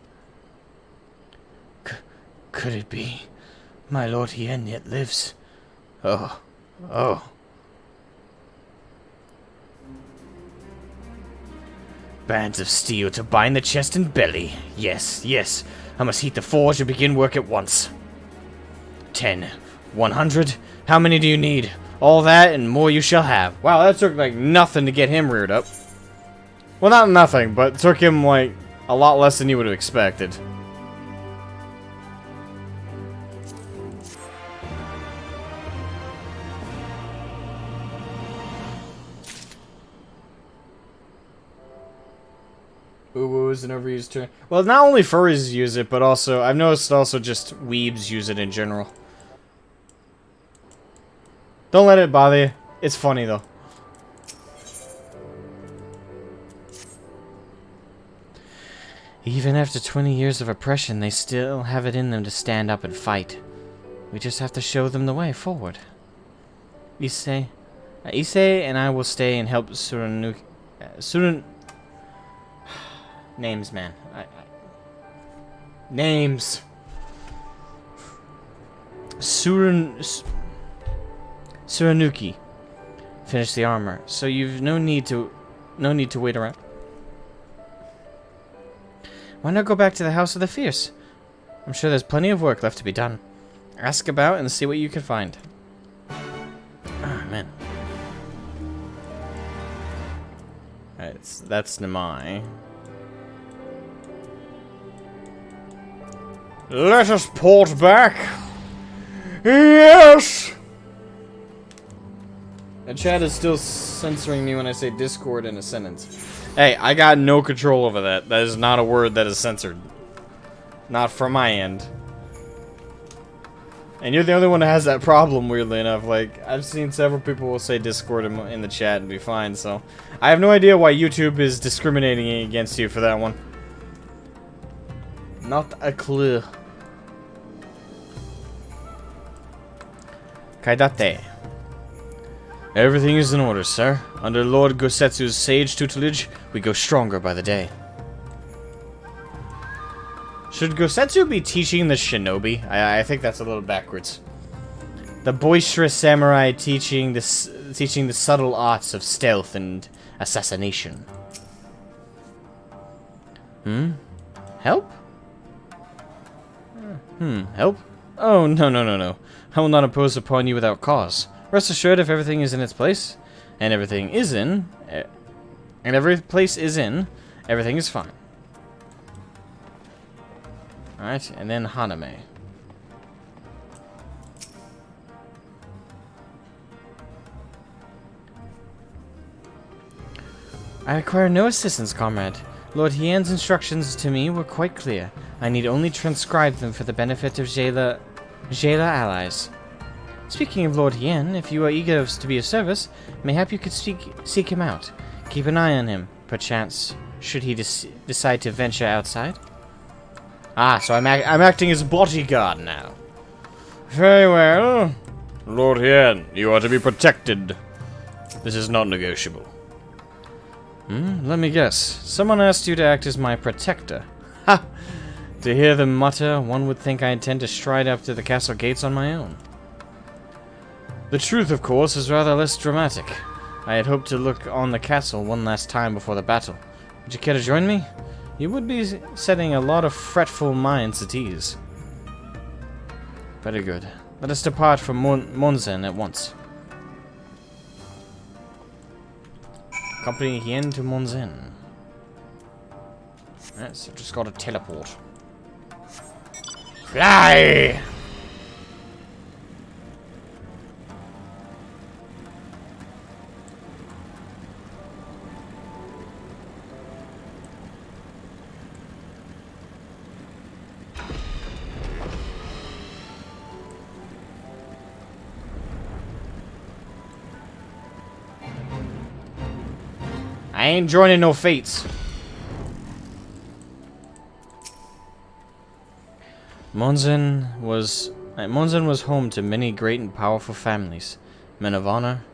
Could it be? My Lord Hien yet lives. Oh. Bands of steel to bind the chest and belly. Yes. I must heat the forge and begin work at once. 10, 100. How many do you need? All that and more you shall have. Wow, that took like nothing to get him reared up. Well, not nothing, but took him, like, a lot less than you would have expected. Ooh, is an overused term. Well, not only furries use it, but also, I've noticed also just weebs use it in general. Don't let it bother you. It's funny, though. Even after 20 years of oppression, they still have it in them to stand up and fight. We just have to show them the way forward. Issei and I will stay and help Suranuki... Names, man. Names. Suranuki. Finish the armor. So you've no need to wait around. Why not go back to the House of the Fierce? I'm sure there's plenty of work left to be done. Ask about and see what you can find. Ah, man. That's Namai. Let us port back. Yes! And chat is still censoring me when I say Discord in a sentence. Hey, I got no control over that. That is not a word that is censored. Not from my end. And you're the only one that has that problem, weirdly enough. Like, I've seen several people will say Discord in the chat and be fine, so... I have no idea why YouTube is discriminating against you for that one. Not a clue. Kaidate. Everything is in order, sir. Under Lord Gosetsu's sage tutelage, we go stronger by the day. Should Gosetsu be teaching the shinobi? I think that's a little backwards. The boisterous samurai teaching the subtle arts of stealth and assassination. Help? Help? Oh, no. I will not impose upon you without cause. Rest assured, if everything is in its place, and everything is in, and every place is in, everything is fine. Alright, and then Haname. I require no assistance, comrade. Lord Hien's instructions to me were quite clear. I need only transcribe them for the benefit of Jayla allies. Speaking of Lord Hien, if you are eager to be of service, mayhap you could seek him out. Keep an eye on him, perchance, should he decide to venture outside. Ah, so I'm acting as bodyguard now. Very well. Lord Hien, you are to be protected. This is not negotiable. Let me guess. Someone asked you to act as my protector. Ha! To hear them mutter, one would think I intend to stride up to the castle gates on my own. The truth, of course, is rather less dramatic. I had hoped to look on the castle one last time before the battle. Would you care to join me? You would be setting a lot of fretful minds at ease. Very good. Let us depart from Monzen at once. Accompany Hien to Monzen. Alright, so just gotta teleport. Fly! I ain't joining no fates. Monzen was home to many great and powerful families, men of honor,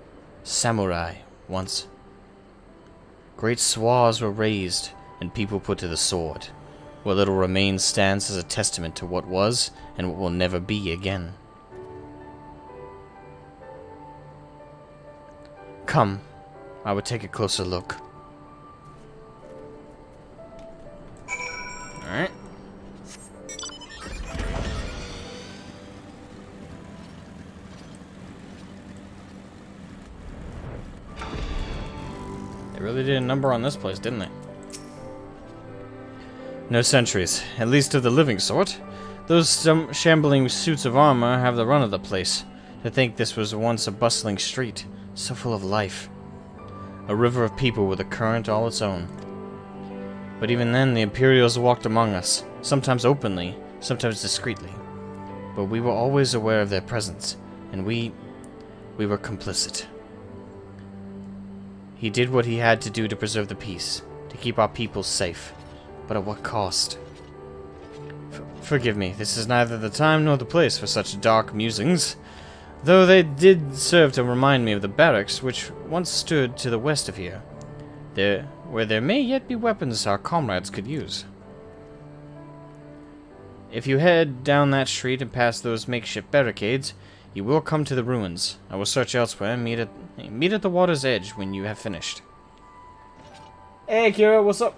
samurai once. Great swaths were razed and people put to the sword. What little remains stands as a testament to what was and what will never be again. Come, I would take a closer look. Alright. They really did a number on this place, didn't they? No sentries, at least of the living sort. Those shambling suits of armor have the run of the place. To think this was once a bustling street, so full of life. A river of people with a current all its own. But even then, the Imperials walked among us, sometimes openly, sometimes discreetly. But we were always aware of their presence, and we were complicit. He did what he had to do to preserve the peace, to keep our people safe. But at what cost? Forgive me, this is neither the time nor the place for such dark musings, though they did serve to remind me of the barracks which once stood to the west of here, where there may yet be weapons our comrades could use. If you head down that street and past those makeshift barricades, you will come to the ruins. I will search elsewhere and meet at the water's edge when you have finished. Hey, Kira, what's up?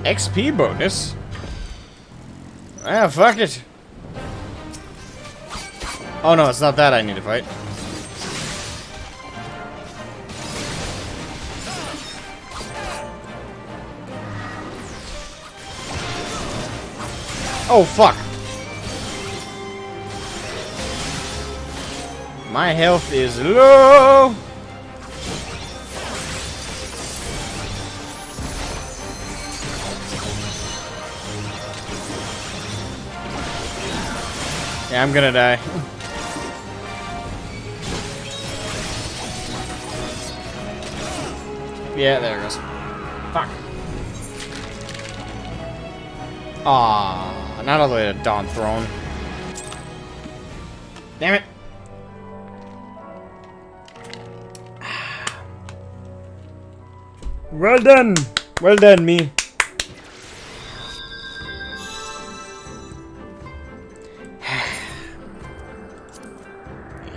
XP bonus? Ah, fuck it. Oh no, it's not that I need to fight. Oh fuck. My health is low. Yeah, I'm gonna die. Yeah, there it goes. Fuck. Ah, not all the way to Dawn Throne. Damn it. Well done. Well done, me.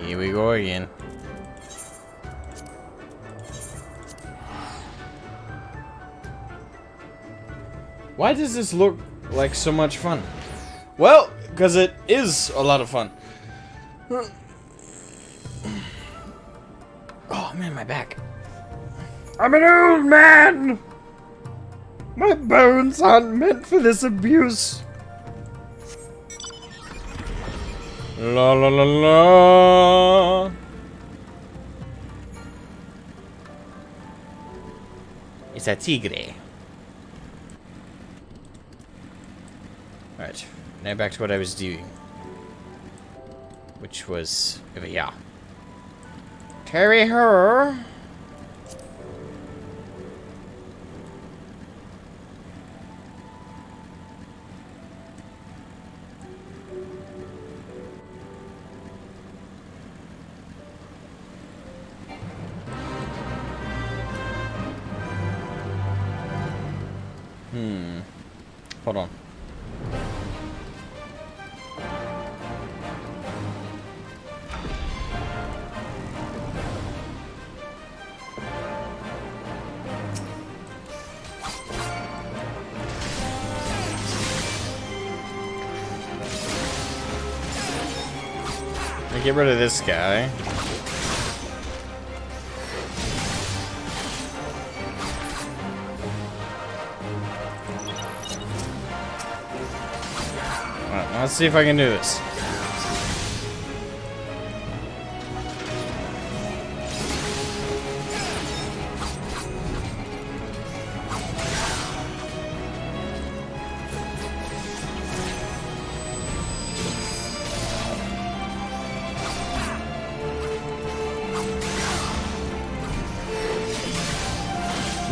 Here we go again. Why does this look like so much fun? Well, because it is a lot of fun. Oh man, my back. I'm an old man. My bones aren't meant for this abuse. La la la la. It's a tigre. Alright, now back to what I was doing. Which was over here. Carry her. Hold on. Get rid of this guy. Alright, let's see if I can do this.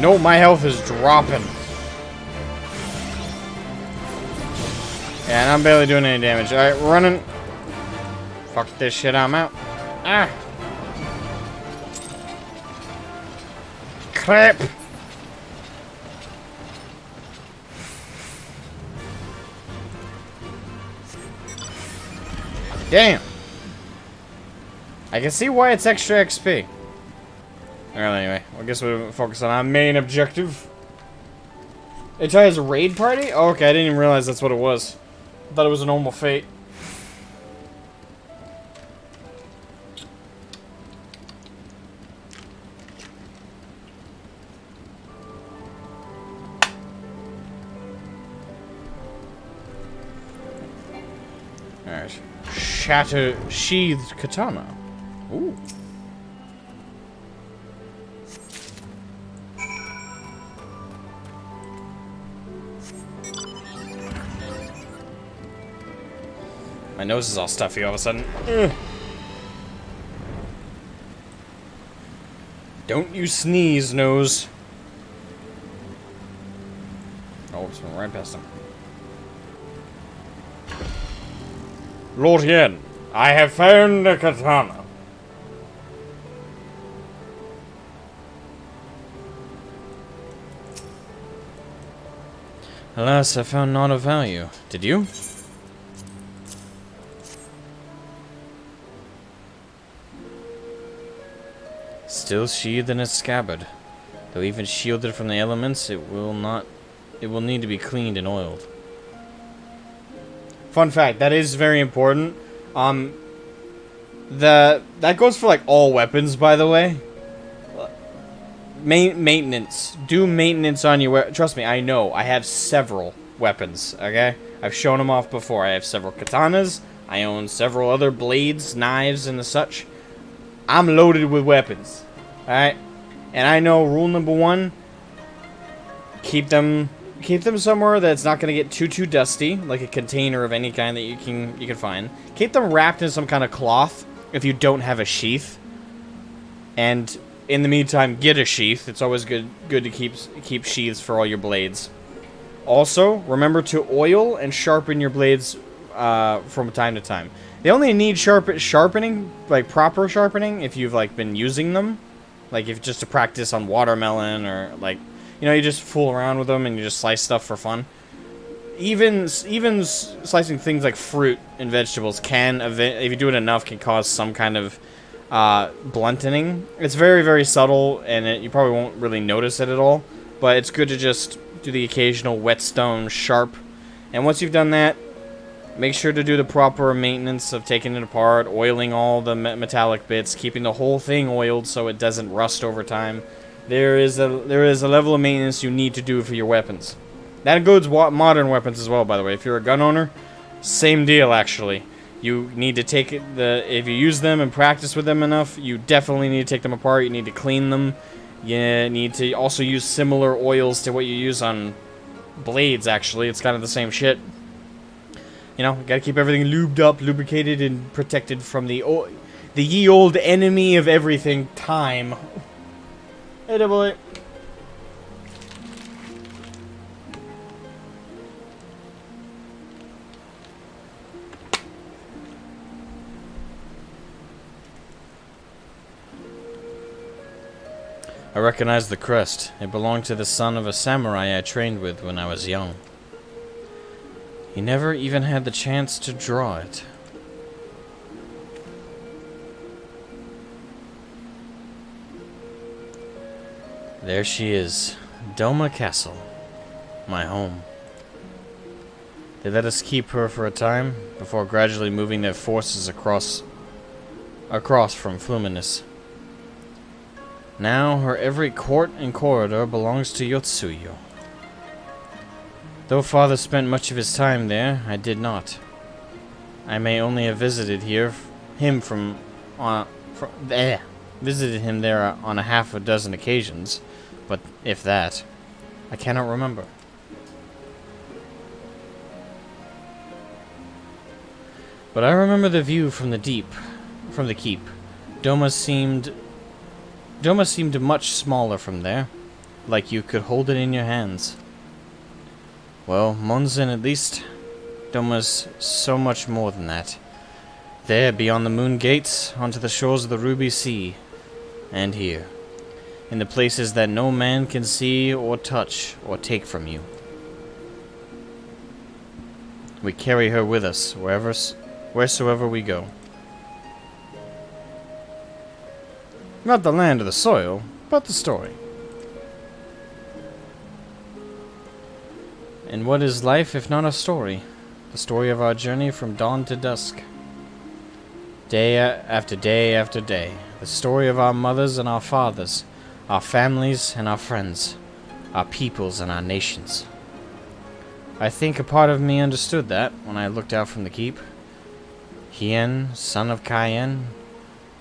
No, my health is dropping. Yeah, and I'm barely doing any damage. Alright, running. Fuck this shit, I'm out. Ah! Crap! Damn! I can see why it's extra XP. Well, anyway, I guess we'll focus on our main objective. It has a raid party? Oh, okay, I didn't even realize that's what it was. I thought it was a normal fate. Alright. Shatter sheathed katana. Ooh. My nose is all stuffy all of a sudden. Ugh. Don't you sneeze, nose. Oh, it's went right past him. Lord Yen, I have found a katana. Alas, I found none of value. Did you? Still sheathed in its scabbard. Though even shielded from the elements, it will need to be cleaned and oiled. Fun fact, that is very important. That goes for like all weapons, by the way. Maintenance. Do maintenance on your weapon. Trust me, I know. I have several weapons, okay? I've shown them off before. I have several katanas. I own several other blades, knives, and the such. I'm loaded with weapons. Alright? And I know rule number 1, keep them somewhere that's not going to get too dusty, like a container of any kind that you can find. Keep them wrapped in some kind of cloth if you don't have a sheath. And in the meantime, get a sheath. It's always good to keep sheaths for all your blades. Also, remember to oil and sharpen your blades from time to time. They only need sharpening, like proper sharpening, if you've like been using them. Like if just to practice on watermelon or like, you know, you just fool around with them and you just slice stuff for fun. Even slicing things like fruit and vegetables can, if you do it enough, can cause some kind of blunting. It's very, very subtle, and you probably won't really notice it at all. But it's good to just do the occasional whetstone sharp. And once you've done that, make sure to do the proper maintenance of taking it apart, oiling all the metallic bits, keeping the whole thing oiled so it doesn't rust over time. There is a level of maintenance you need to do for your weapons. That includes modern weapons as well, by the way. If you're a gun owner, same deal actually. You need to take if you use them and practice with them enough, you definitely need to take them apart. You need to clean them. You need to also use similar oils to what you use on blades. Actually, it's kind of the same shit. You know, gotta keep everything lubed up, lubricated, and protected from the ye old enemy of everything, time. Hey, double A. I recognize the crest. It belonged to the son of a samurai I trained with when I was young. He never even had the chance to draw it. There she is, Doma Castle, my home. They let us keep her for a time, before gradually moving their forces across from Fluminus. Now her every court and corridor belongs to Yotsuyo. Though father spent much of his time there, I did not. I may only have visited him there on a half a dozen occasions, but if that, I cannot remember. But I remember the view from the keep. Doma seemed much smaller from there, like you could hold it in your hands. Well, Monzen at least, Doma's so much more than that. There, beyond the moon gates, onto the shores of the Ruby Sea, and here, in the places that no man can see or touch or take from you. We carry her with us, wheresoever we go. Not the land or the soil, but the story. And what is life if not a story? The story of our journey from dawn to dusk. Day after day after day. The story of our mothers and our fathers. Our families and our friends. Our peoples and our nations. I think a part of me understood that when I looked out from the keep. Hien, son of Cayenne,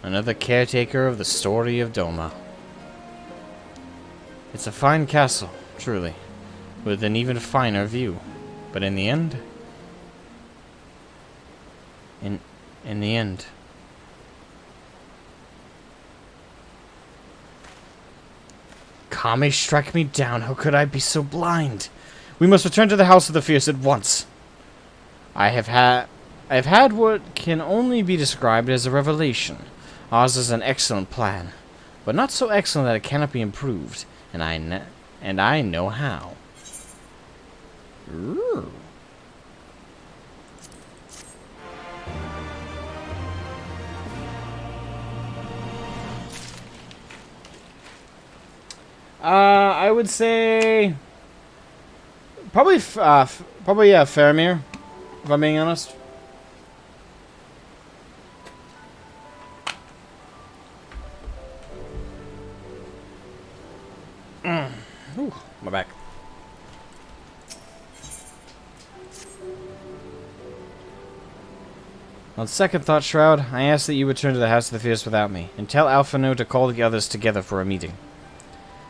another caretaker of the story of Doma. It's a fine castle, truly, with an even finer view. But in the end... In the end... Kame struck me down. How could I be so blind? We must return to the House of the Fierce at once. I have had what can only be described as a revelation. Ours is an excellent plan, but not so excellent that it cannot be improved, and I know how. Ooh. I would say probably Faramir, if I'm being honest. Ooh, my back. On second thought, Shroud, I ask that you return to the House of the Fierce without me, and tell Alphino to call the others together for a meeting.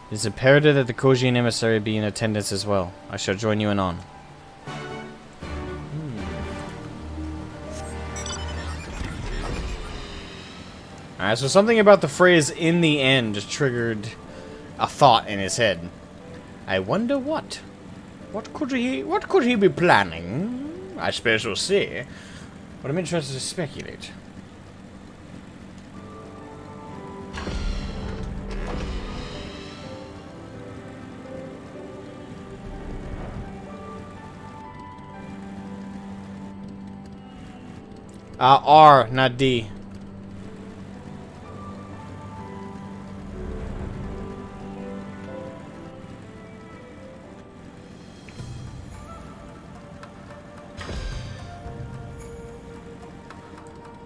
It is imperative that the Kojin emissary be in attendance as well. I shall join you anon. Alright, so something about the phrase "in the end" just triggered a thought in his head. I wonder what? What could he be planning? I suppose we'll see. But I'm interested to speculate. R, not D.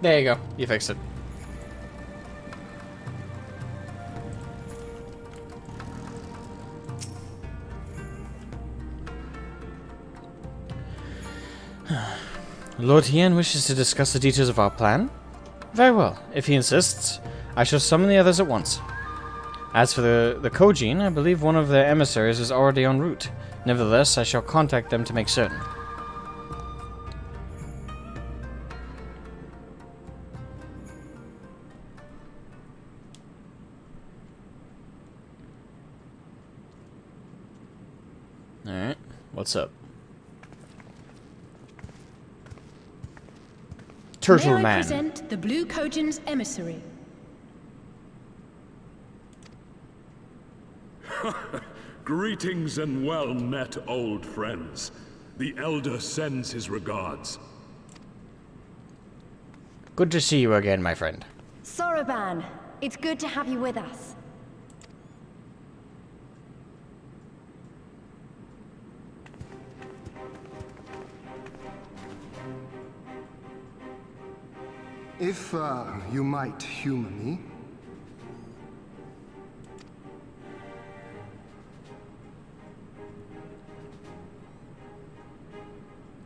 There you go. You fixed it. Lord Hien wishes to discuss the details of our plan? Very well. If he insists, I shall summon the others at once. As for the Kojin, I believe one of their emissaries is already en route. Nevertheless, I shall contact them to make certain. Alright, what's up? Turtle May I Man. present the Blue Kojin's emissary. Greetings and well met, old friends. The Elder sends his regards. Good to see you again, my friend. Soroban, it's good to have you with us. If, you might humor me.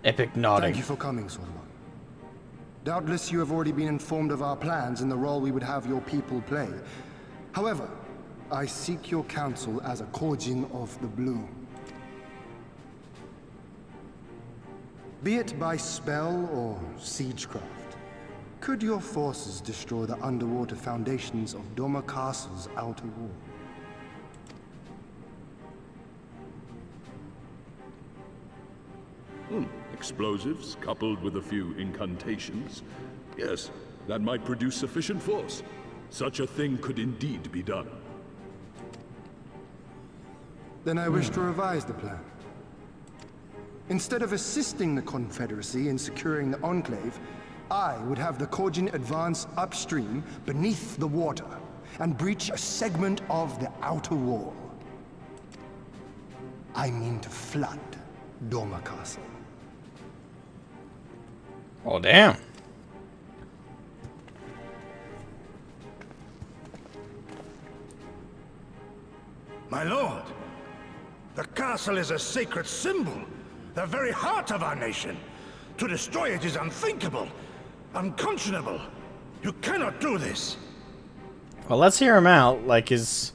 Epic nodding. Thank you for coming, Soroban. Doubtless you have already been informed of our plans and the role we would have your people play. However, I seek your counsel as a Kojin of the Blue. Be it by spell or siegecraft, could your forces destroy the underwater foundations of Doma Castle's outer wall? Explosives coupled with a few incantations. Yes, that might produce sufficient force. Such a thing could indeed be done. Then I wish to revise the plan. Instead of assisting the Confederacy in securing the Enclave, I would have the Kojin advance upstream, beneath the water, and breach a segment of the outer wall. I mean to flood Dorma Castle. Oh, damn. My lord, the castle is a sacred symbol, the very heart of our nation. To destroy it is unthinkable, unconscionable. You cannot do this. Well, let's hear him out. Like, it's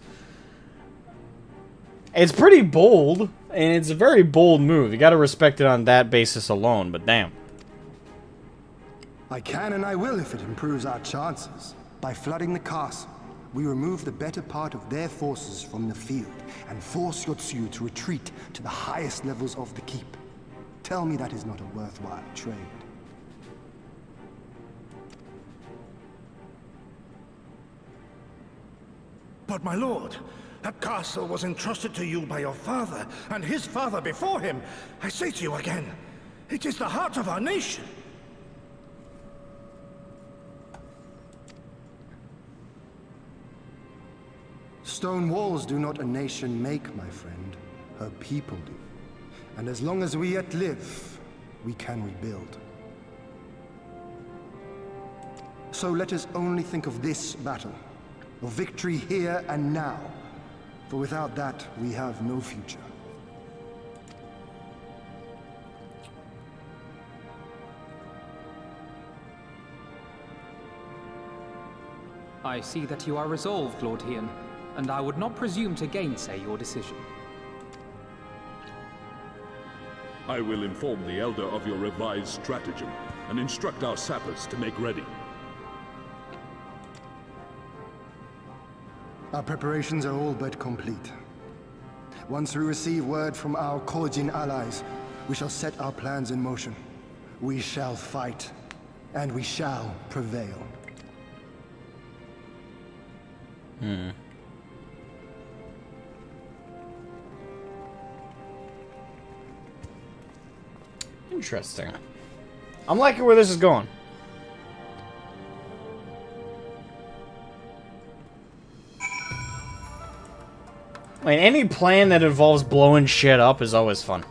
pretty bold, and it's a very bold move. You gotta respect it on that basis alone, but damn. I can and I will if it improves our chances. By flooding the castle, we remove the better part of their forces from the field and force Yotsuyu to retreat to the highest levels of the keep. Tell me that is not a worthwhile trade. But my lord, that castle was entrusted to you by your father, and his father before him. I say to you again, it is the heart of our nation. Stone walls do not a nation make, my friend. Her people do. And as long as we yet live, we can rebuild. So let us only think of this battle, of victory here and now. For without that, we have no future. I see that you are resolved, Lord Hien, and I would not presume to gainsay your decision. I will inform the Elder of your revised stratagem and instruct our sappers to make ready. Our preparations are all but complete. Once we receive word from our Kojin allies, we shall set our plans in motion. We shall fight, and we shall prevail. Interesting. I'm liking where this is going. I mean, any plan that involves blowing shit up is always fun.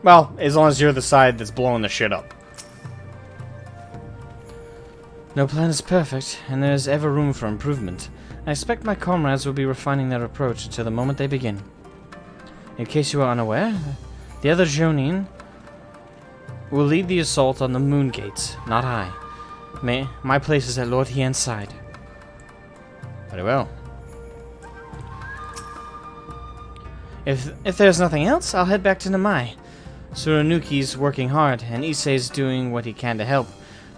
Well, as long as you're the side that's blowing the shit up. No plan is perfect, and there is ever room for improvement. I expect my comrades will be refining their approach until the moment they begin. In case you are unaware, the other Jonin will lead the assault on the Moon Gates, not I. My place is at Lord Hien's side. Very well. If there's nothing else, I'll head back to Namai. Suranuki's working hard, and Issei's doing what he can to help.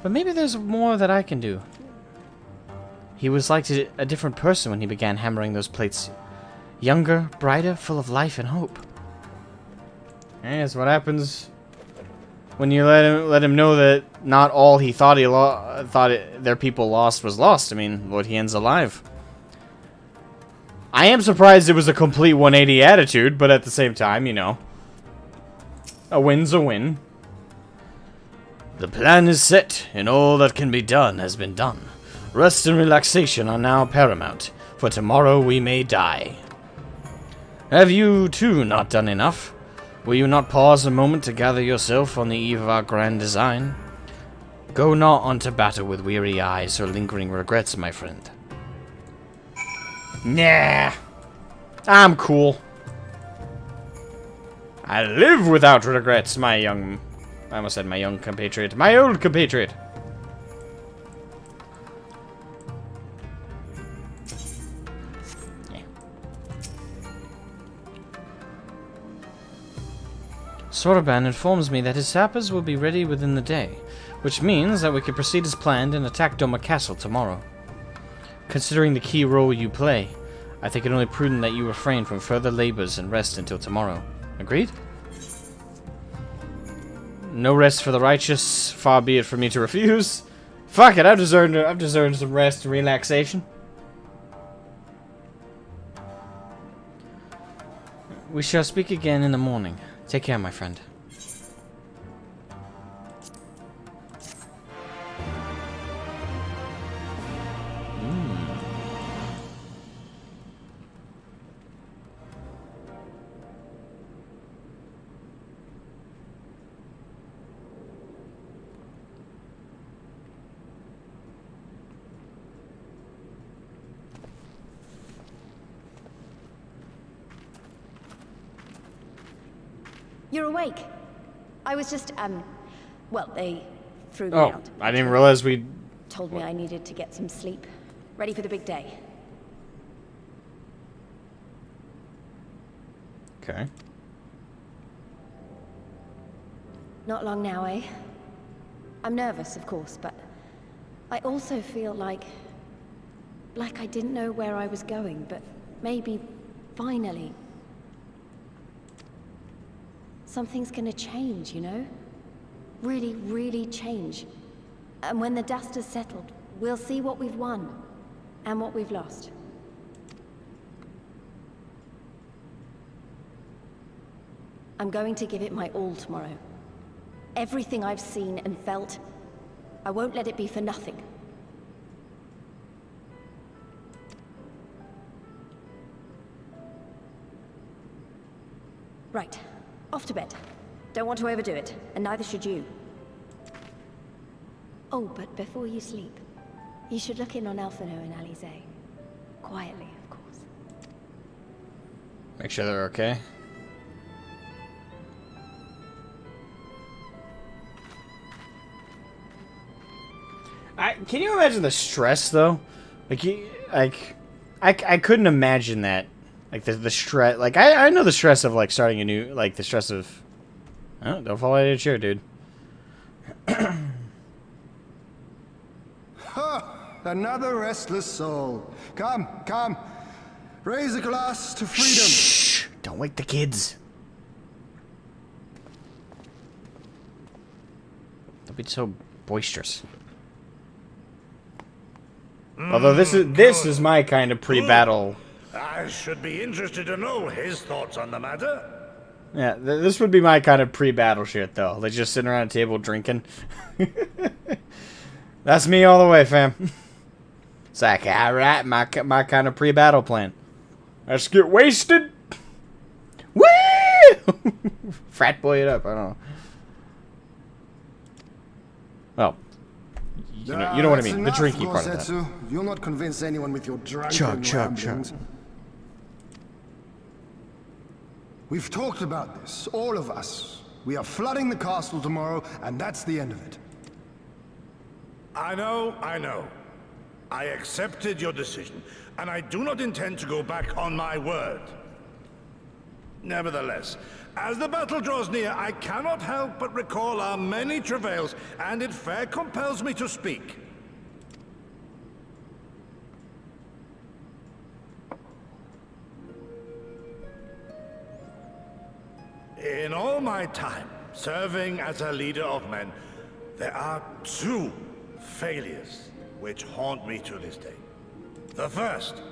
But maybe there's more that I can do. He was like a different person when he began hammering those plates. Younger, brighter, full of life and hope. And that's what happens when you let him know that not all he thought their people lost was lost. I mean, Lord Hien's alive. I am surprised it was a complete 180 attitude, but at the same time, you know, a win's a win. The plan is set, and all that can be done has been done. Rest and relaxation are now paramount, for tomorrow we may die. Have you, too, not done enough? Will you not pause a moment to gather yourself on the eve of our grand design? Go not on to battle with weary eyes or lingering regrets, my friend. Nah. I'm cool. I live without regrets, my young... I almost said my young compatriot. My old compatriot. Yeah. Soraban informs me that his sappers will be ready within the day, which means that we can proceed as planned and attack Doma Castle tomorrow. Considering the key role you play, I think it only prudent that you refrain from further labors and rest until tomorrow. Agreed? No rest for the righteous, far be it from me to refuse. Fuck it, I've deserved some rest and relaxation. We shall speak again in the morning. Take care, my friend. You're awake. I was just, well, they threw me Oh, out. I didn't realize we... Told me I needed to get some sleep. Ready for the big day. Okay. Not long now, eh? I'm nervous, of course, but I also feel like I didn't know where I was going, but maybe, finally, something's gonna change, you know? Really, really change. And when the dust has settled, we'll see what we've won, and what we've lost. I'm going to give it my all tomorrow. Everything I've seen and felt, I won't let it be for nothing. Right. Off to bed. Don't want to overdo it, and neither should you. Oh, but before you sleep, you should look in on Elfino and Alize. Quietly, of course. Make sure they're okay. Can you imagine the stress though? I couldn't imagine that. Like the stress. Like I know the stress of like starting a new, like the stress of. Oh, don't fall out of your chair, dude. Another restless soul. Come, come. Raise a glass to freedom. Shh! Don't wake the kids. Don't be so boisterous. Although this is my kind of pre-battle. I should be interested to know his thoughts on the matter. Yeah, this would be my kind of pre-battle shit, though. Like just sitting around a table drinking. That's me all the way, fam. It's like, alright, my kind of pre-battle plan. Let's get wasted. Woo! Frat boy it up, I don't know. Well, you know what I mean. The drinking part of that. You'll not convince anyone with your drunken ramblings. We've talked about this, all of us. We are flooding the castle tomorrow, and that's the end of it. I know. I accepted your decision, and I do not intend to go back on my word. Nevertheless, as the battle draws near, I cannot help but recall our many travails, and it fair compels me to speak. In all my time serving as a leader of men, there are two failures which haunt me to this day. The first,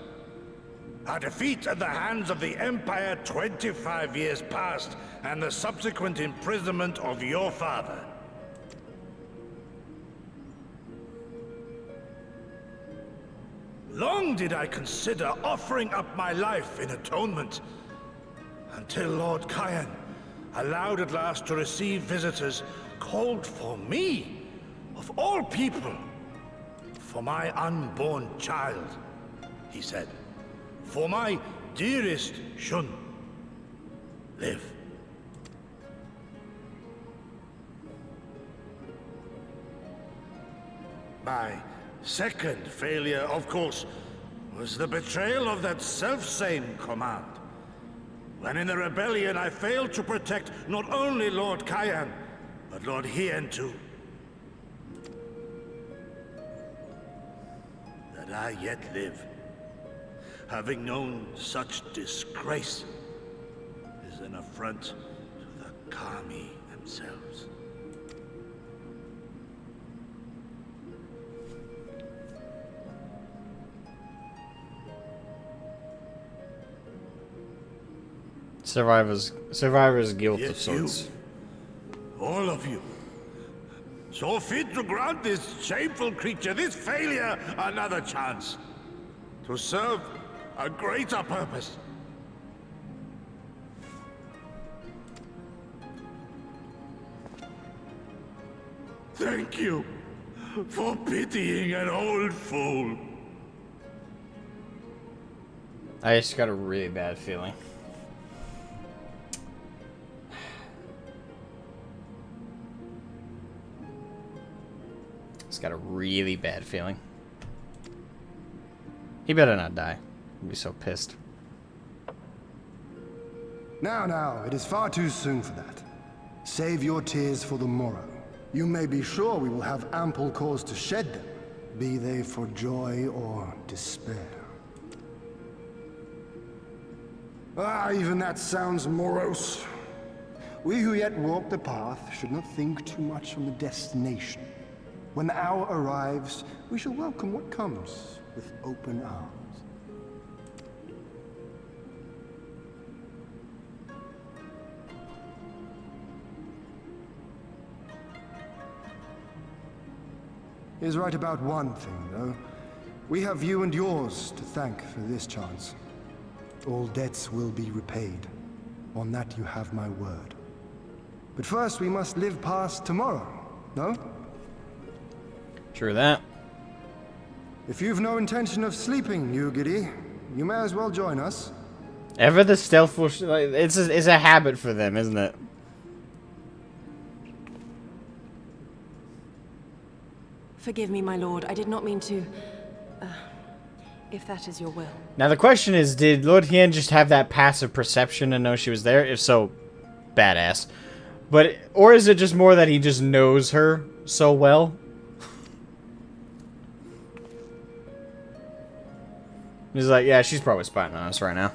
a defeat at the hands of the Empire 25 years past, and the subsequent imprisonment of your father. Long did I consider offering up my life in atonement, until Lord Kyan allowed at last to receive visitors called for me, of all people, for my unborn child, he said. For my dearest Shun, live. My second failure, of course, was the betrayal of that self-same command. When in the rebellion I failed to protect not only Lord Kyan, but Lord Hien too. That I yet live, having known such disgrace, is an affront to the Kami themselves. Survivor's guilt of sorts. All of you, so fit to grant this shameful creature, this failure, another chance to serve a greater purpose. Thank you for pitying an old fool. I just got a really bad feeling. got a really bad feeling. He better not die. I'd be so pissed. Now, it is far too soon for that. Save your tears for the morrow. You may be sure we will have ample cause to shed them, be they for joy or despair. Even that sounds morose. We who yet walk the path should not think too much on the destination. When the hour arrives, we shall welcome what comes with open arms. He is right about one thing, though. We have you and yours to thank for this chance. All debts will be repaid. On that you have my word. But first we must live past tomorrow, no? True that. If you've no intention of sleeping, Yugiri, you may as well join us. Ever the stealthful... it's a habit for them, isn't it? Forgive me, my lord. I did not mean to... if that is your will. Now the question is, did Lord Hien just have that passive perception and know she was there? If so, badass. But, or is it just more that he just knows her so well? He's like, yeah, she's probably spying on us right now.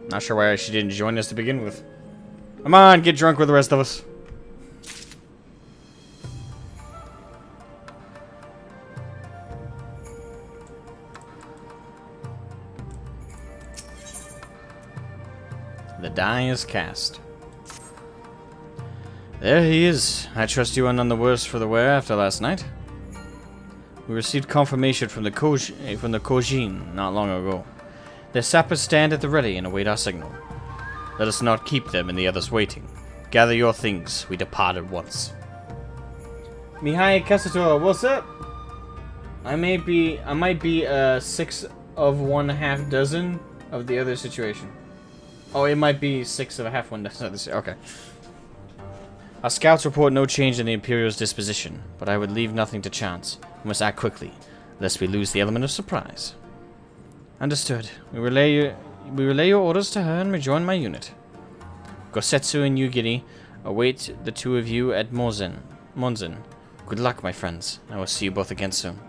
Not sure why she didn't join us to begin with. Come on, get drunk with the rest of us. The die is cast. There he is. I trust you are none the worse for the wear after last night. We received confirmation from the Kojin not long ago. Their sappers stand at the ready and await our signal. Let us not keep them and the others waiting. Gather your things. We depart at once. Mihai Kasator, what's up? I might be 6 of 1/2 dozen of the other situation. Oh, it might be 6 of a half 1 dozen. Okay. Our scouts report no change in the Imperial's disposition, but I would leave nothing to chance. We must act quickly, lest we lose the element of surprise. Understood. We relay your orders to her and rejoin my unit. Gosetsu and Yugiri await the two of you at Monzen. Good luck, my friends. I will see you both again soon.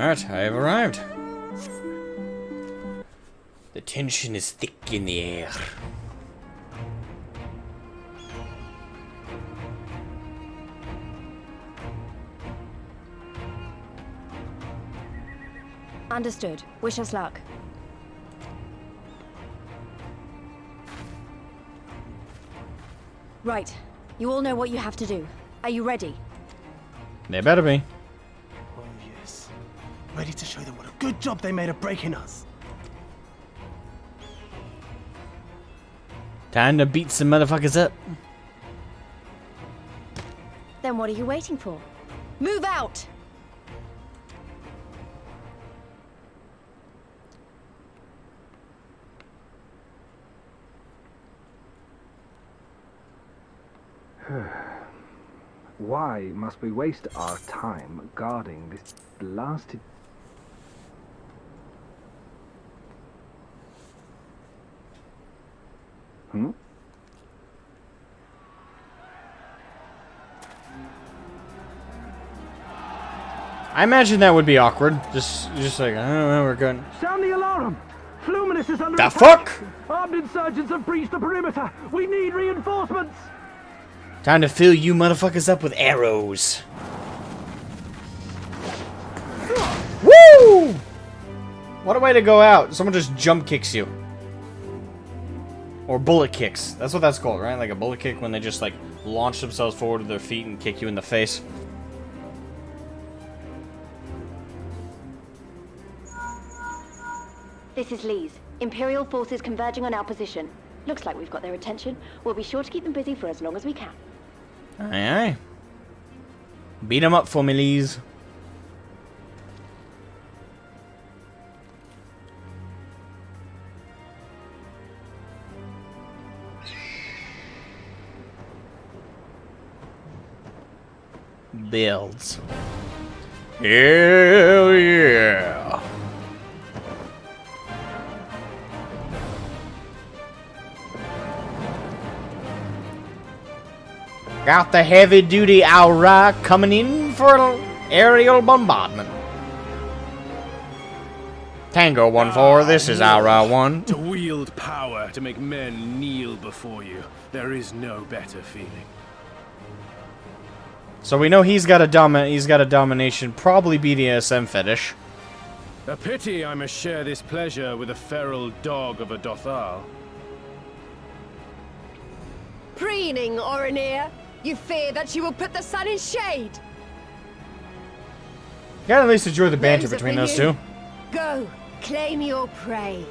Alright, I have arrived. The tension is thick in the air. Understood. Wish us luck. Right. You all know what you have to do. Are you ready? They better be. Oh yes. Ready to show them what a good job they made of breaking us. Time to beat some motherfuckers up. Then what are you waiting for? Move out! Why must we waste our time guarding this blasted... I imagine that would be awkward. Just like, I don't know, we're going. Sound the alarm! Fluminous is under The attack. fuck? Armed insurgents have breached the perimeter. We need reinforcements. Time to fill you motherfuckers up with arrows. Woo! What a way to go out. Someone just jump kicks you. Or bullet kicks. That's what that's called, right? Like a bullet kick when they just like launch themselves forward with their feet and kick you in the face. This is Lee's. Imperial forces converging on our position. Looks like we've got their attention. We'll be sure to keep them busy for as long as we can. Aye, aye. Beat them up for me, Lees. Builds. Hell yeah. Got the heavy-duty Aura coming in for aerial bombardment. Tango 1-4, this is Aura 1. To wield power to make men kneel before you, there is no better feeling. So we know he's got a domination, probably BDSM fetish. A pity I must share this pleasure with a feral dog of a Dothal. Preening, Oreneer. You fear that you will put the sun in shade. Gotta at least enjoy the banter Those are between for those you. two. Go, claim your prey.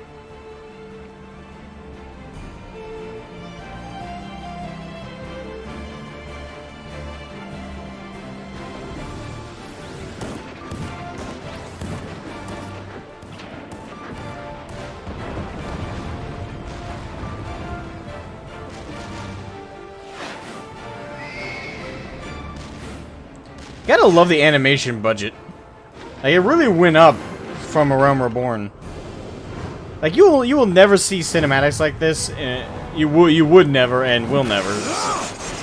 Gotta love the animation budget. Like, it really went up from A Realm Reborn. Like, you will never see cinematics like this. You would never and will never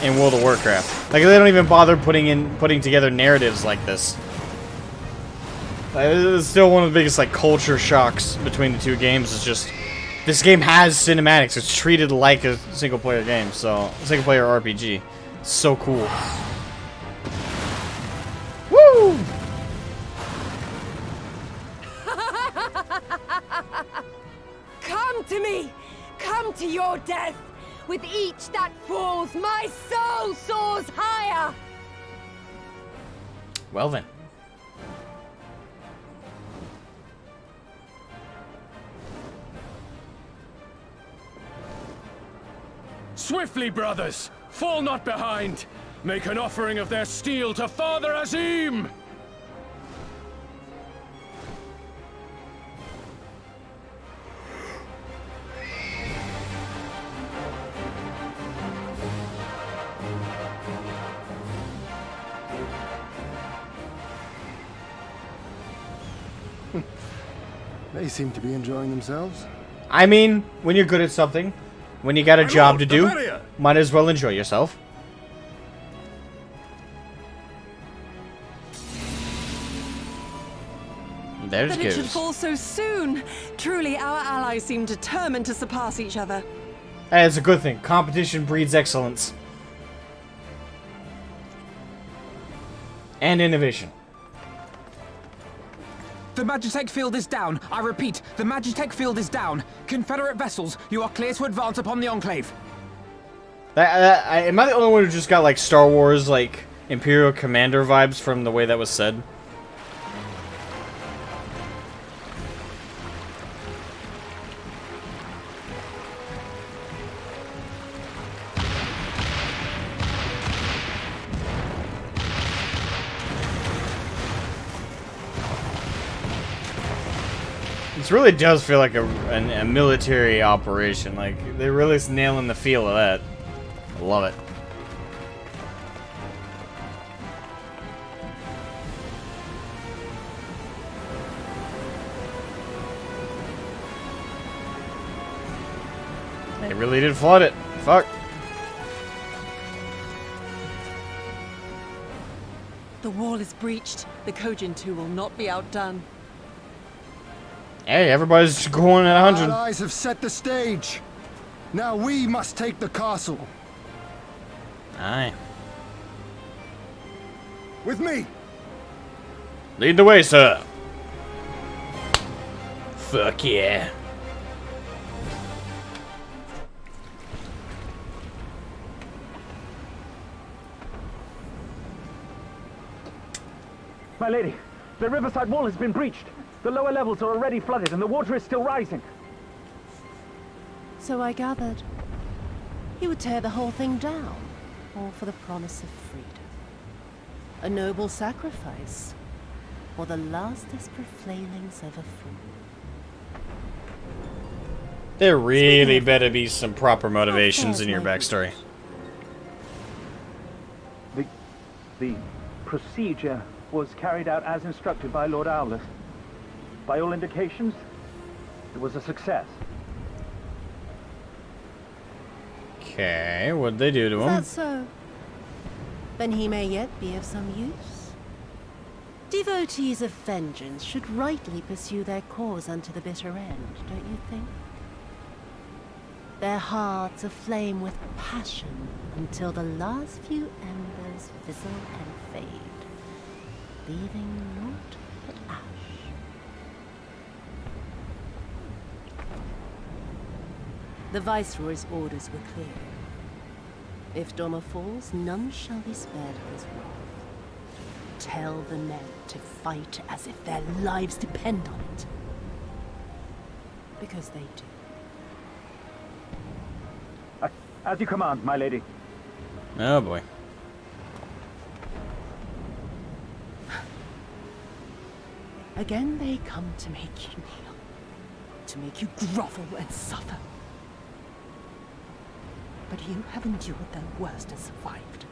in World of Warcraft. Like, they don't even bother putting together narratives like this. Like, it's still one of the biggest like culture shocks between the two games. It's just this game has cinematics. It's treated like a single player game, so single player RPG. It's so cool. Woo! Come to me! Come to your death! With each that falls, my soul soars higher! Well then. Swiftly, brothers! Fall not behind! Make an offering of their steel to Father Azim! They seem to be enjoying themselves. I mean, when you're good at something, when you got a job to do, might as well enjoy yourself. There That it it should goes. fall so soon. Truly, our allies seem determined to surpass each other. Hey, it's a good thing. Competition breeds excellence. And innovation. The Magitech field is down. I repeat, the Magitech field is down. Confederate vessels, you are clear to advance upon the Enclave. Am I the only one who just got like Star Wars, like Imperial Commander vibes from the way that was said? This really does feel like a military operation. Like, they're really nailing the feel of that. I love it. They really did flood it. Fuck. The wall is breached. The Kojin 2 will not be outdone. Hey, everybody's going at 100. Allies have set the stage. Now we must take the castle. Aye. With me. Lead the way, sir. Fuck yeah. My lady, the riverside wall has been breached. The lower levels are already flooded and the water is still rising. So I gathered. He would tear the whole thing down, all for the promise of freedom. A noble sacrifice, or the last desperate flailings of a fool. There really better be some proper motivations in your backstory. The procedure was carried out as instructed by Lord Owleth. By all indications, it was a success. Okay, what'd they do to him? That's so. Then he may yet be of some use. Devotees of vengeance should rightly pursue their cause unto the bitter end, don't you think? Their hearts aflame with passion until the last few embers fizzle and fade, leaving naught but ash. The Viceroy's orders were clear. If Doma falls, none shall be spared his wrath. Tell the men to fight as if their lives depend on it. Because they do. As you command, my lady. Oh boy. Again they come to make you kneel. To make you grovel and suffer. But you have endured their worst and survived.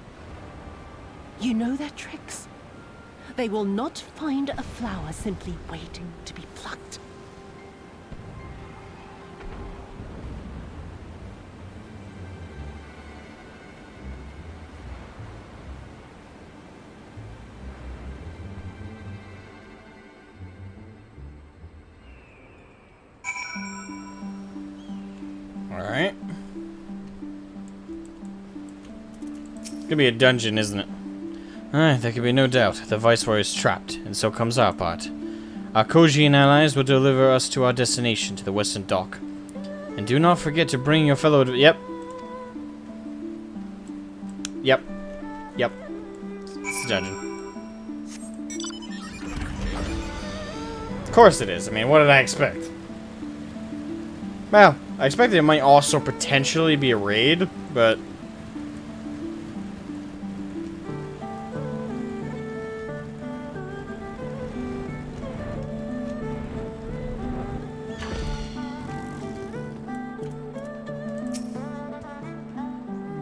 You know their tricks. They will not find a flower simply waiting to be plucked. Alright. Gonna be a dungeon, isn't it? There can be no doubt. The Viceroy is trapped, and so comes our part. Our Kojian allies will deliver us to our destination, to the Western Dock. And do not forget to bring your fellow... Yep. Yep. Yep. It's a dungeon. Of course it is. I mean, what did I expect? Well, I expected it might also potentially be a raid, but...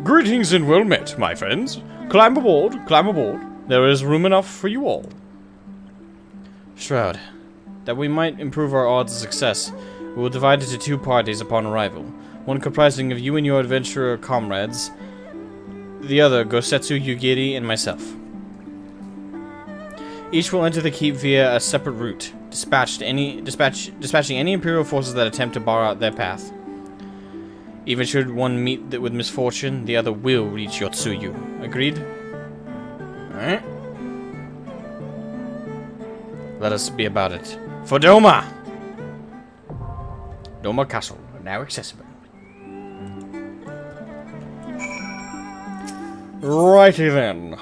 Greetings and well met, my friends. Climb aboard, climb aboard. There is room enough for you all. Shroud. That we might improve our odds of success, we will divide into two parties upon arrival. One comprising of you and your adventurer comrades. The other, Gosetsu, Yugiri, and myself. Each will enter the keep via a separate route, dispatching any Imperial forces that attempt to bar out their path. Even should one meet with misfortune, the other will reach Yotsuyu. Agreed? Alright. Let us be about it. For Doma! Doma Castle, now accessible. Righty then.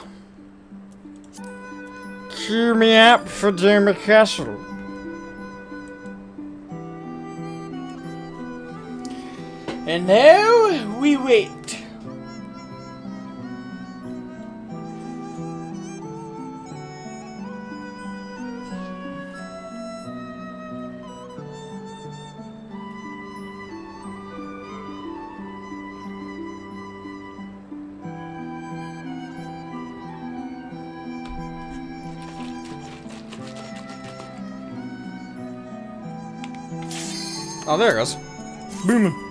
Cue me up for Doma Castle. And now we wait. Oh, there it goes. Boom.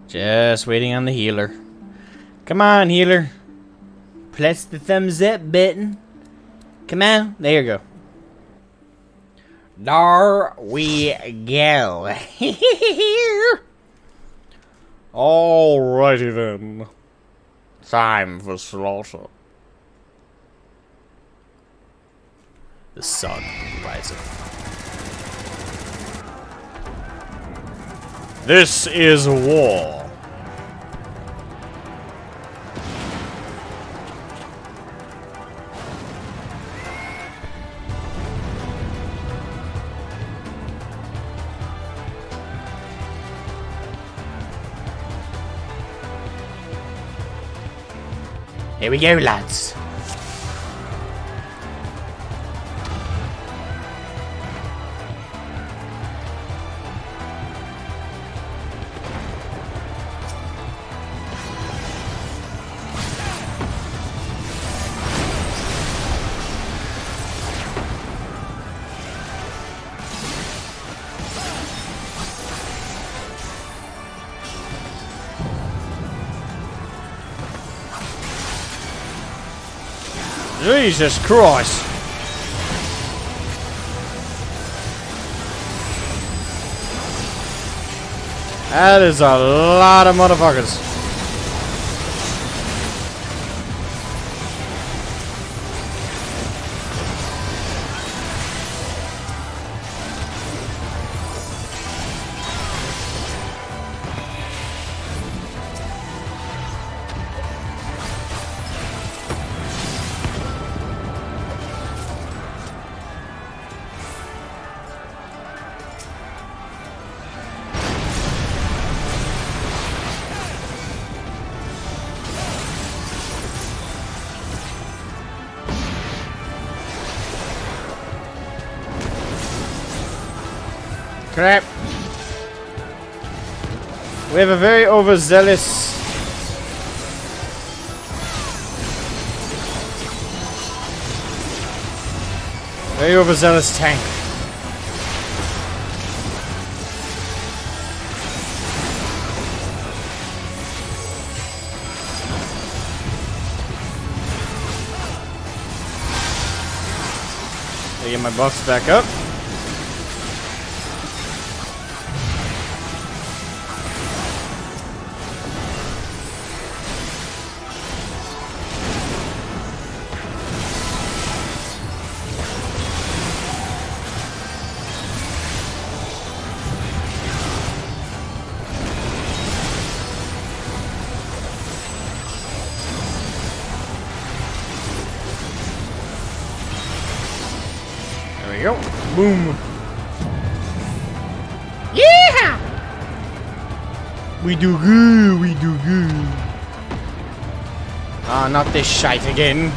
Just waiting on the healer. Come on, healer. Press the thumbs up button. Come on. There you go. There we go. Alrighty then. Time for slaughter. The sun riseth. This is war. Here we go, lads. Jesus Christ. That is a lot of motherfuckers. Crap. We have a very overzealous tank. Get my buffs back up. There we go. Boom. Yeah! We do good. We do good. Ah, not this shite again.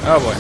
Oh boy.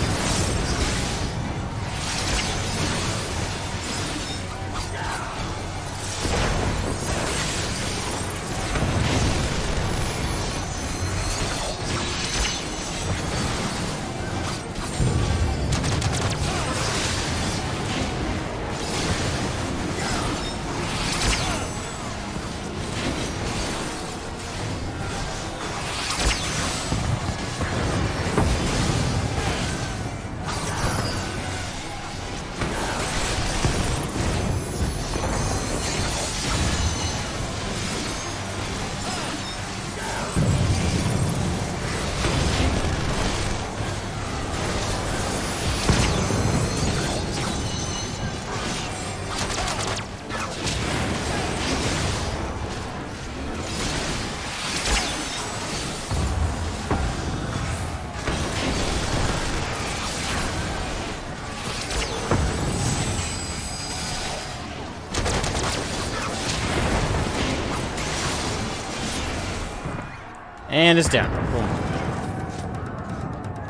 And it's down. Boom.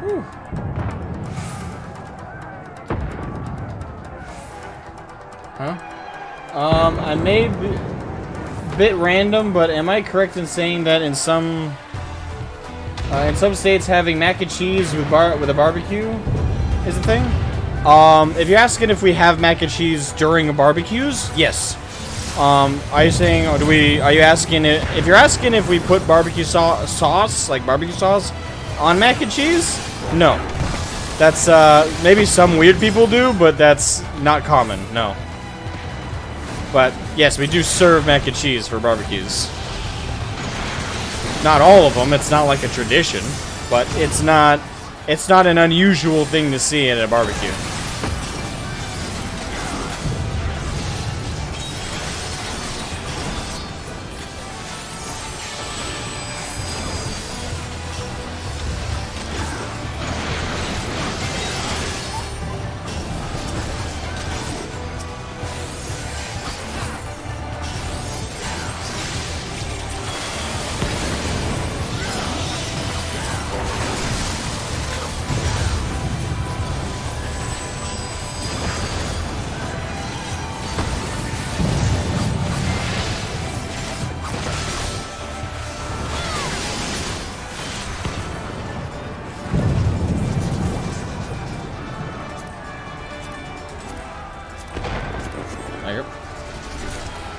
Whew. Huh? I may be a bit random, but am I correct in saying that in some states having mac and cheese with a barbecue is a thing? If you're asking if we have mac and cheese during barbecues, yes. Are you saying, or are you asking if you're asking if we put barbecue sauce, like barbecue sauce, on mac and cheese? No. That's, maybe some weird people do, but that's not common, no. But, yes, we do serve mac and cheese for barbecues. Not all of them, it's not like a tradition, but it's not an unusual thing to see at a barbecue.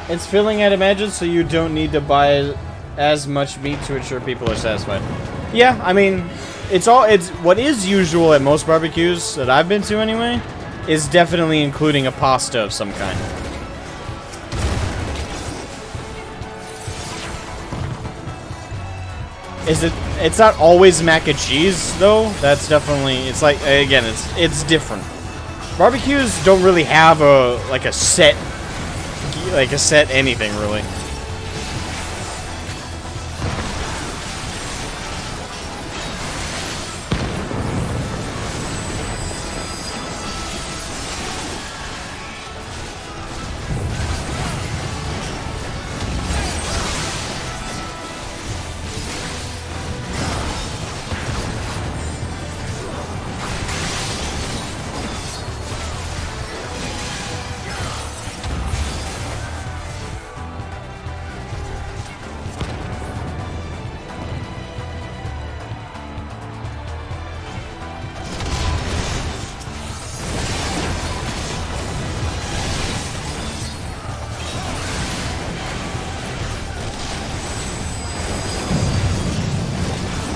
It's filling, I'd imagine, so you don't need to buy as much meat to ensure people are satisfied. Yeah, I mean, it's what is usual at most barbecues that I've been to anyway, is definitely including a pasta of some kind. It's not always mac and cheese though. That's definitely, it's like, again, it's different. Barbecues don't really have a set anything really.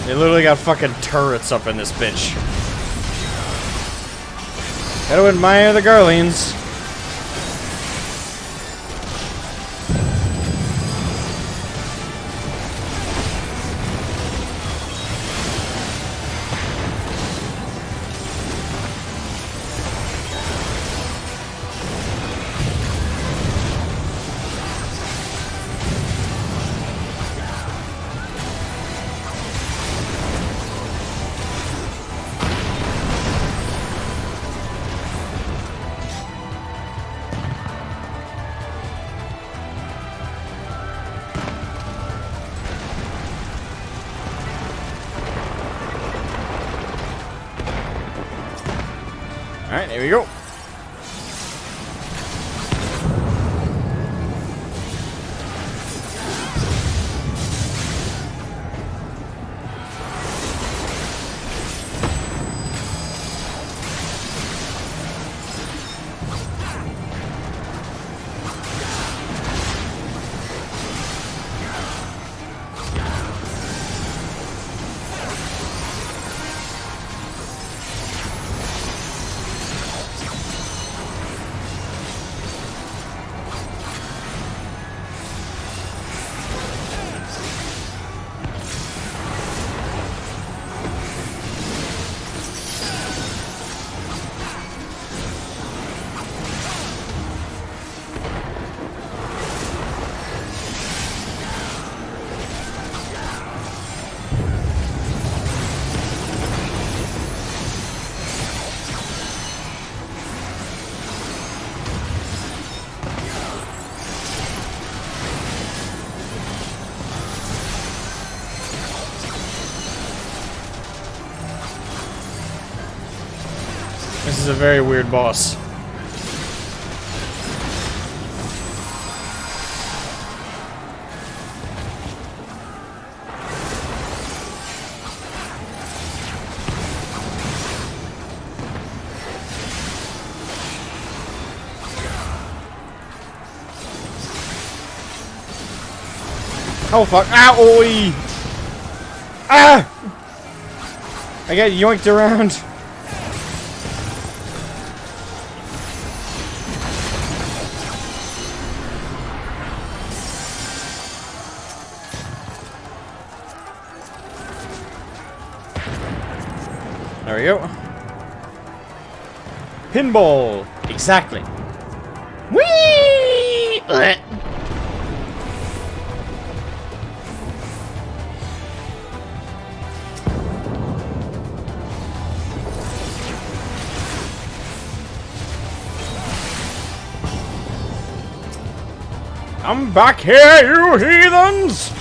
They literally got fucking turrets up in this bitch. Gotta admire the Garleans. Alright, there we go. This is a very weird boss. Oh fuck! Ah! Oi! Ah! I got yoinked around. There we go. Pinball! Exactly. Whee! Blech. I'm back here, you heathens!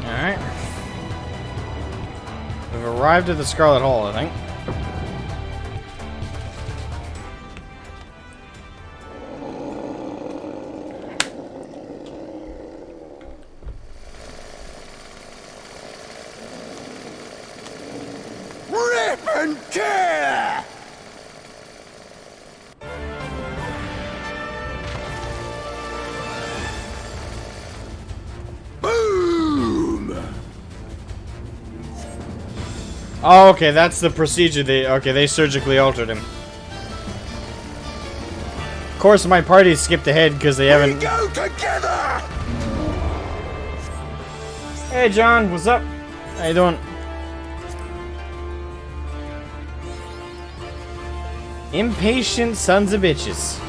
Alright. We've arrived at the Scarlet Hall, I think. Rip and tear! Oh, okay, that's the procedure. They surgically altered him. Of course, my party skipped ahead because they haven't. We go together! Hey, John, what's up? How you doing? Impatient sons of bitches.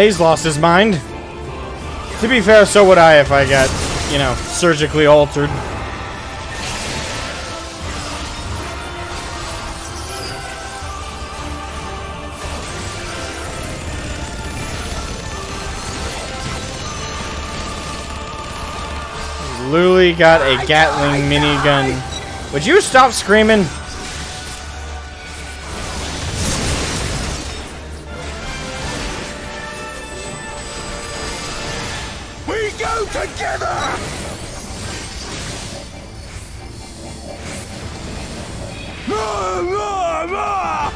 He's lost his mind. To be fair, so would I if I got, you know, surgically altered. literally got a Gatling minigun. Would you stop screaming? We go together! Roar, roar, roar!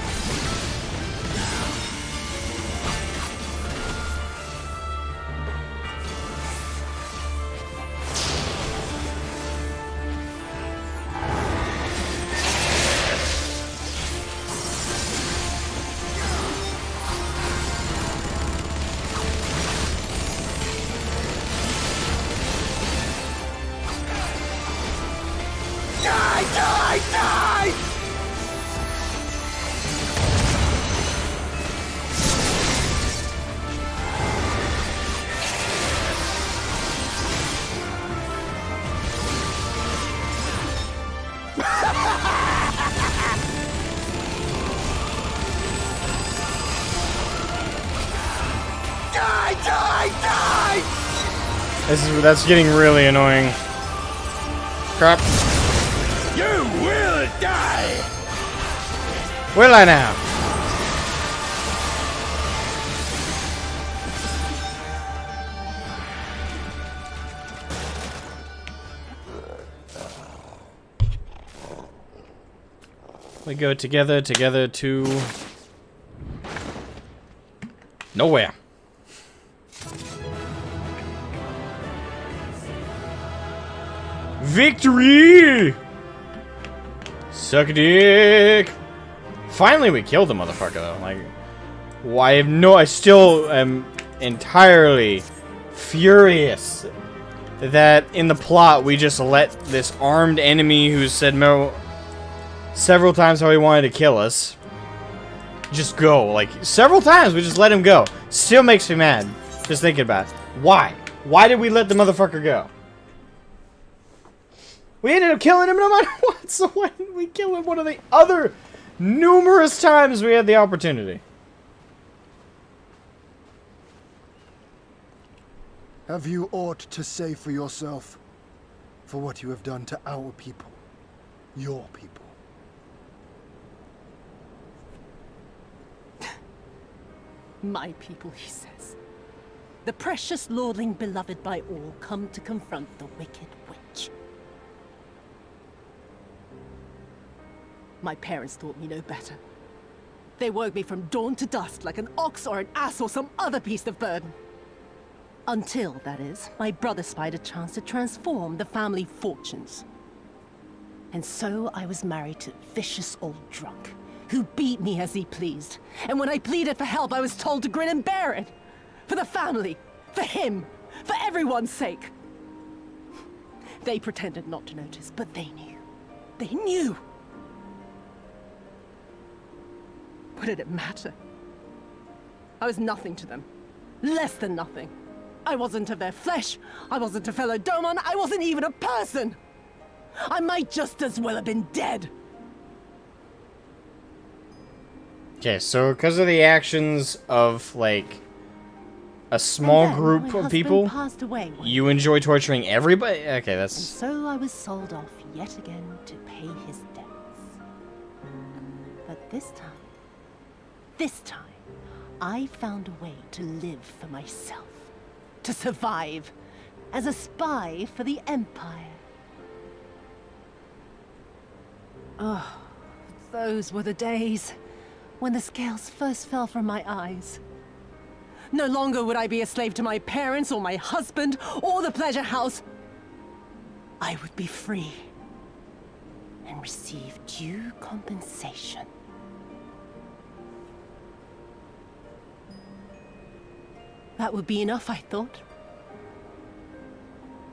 Die, die, die! Die, die, die! That's getting really annoying. Crap. You will die! Will I now? We go together to nowhere. Victory! Suck a dick. Finally, we killed the motherfucker though. Like, why? I still am entirely furious that in the plot we just let this armed enemy who said several times how he wanted to kill us just go. Like, several times we just let him go. Still makes me mad just thinking about it. Why? Why did we let the motherfucker go? We ended up killing him no matter what, so why didn't we kill him one of the other numerous times we had the opportunity? Have you aught to say for yourself? For what you have done to our people? Your people? My people, he says. The precious lordling beloved by all, come to confront the wicked witch. My parents taught me no better. They worked me from dawn to dusk like an ox or an ass or some other beast of burden. Until, that is, my brother spied a chance to transform the family fortunes. And so I was married to a vicious old drunk, who beat me as he pleased. And when I pleaded for help, I was told to grin and bear it. For the family, for him, for everyone's sake. They pretended not to notice, but they knew. They knew! What did it matter? I was nothing to them. Less than nothing. I wasn't of their flesh. I wasn't a fellow Domon. I wasn't even a person. I might just as well have been dead. Okay, so because of the actions of, like, a small group of people, passed away you enjoy torturing everybody? Okay, that's... And so I was sold off yet again to pay his debts. But this time, I found a way to live for myself. To survive. As a spy for the Empire. Oh, those were the days when the scales first fell from my eyes. No longer would I be a slave to my parents or my husband or the pleasure house. I would be free and receive due compensation. That would be enough, I thought.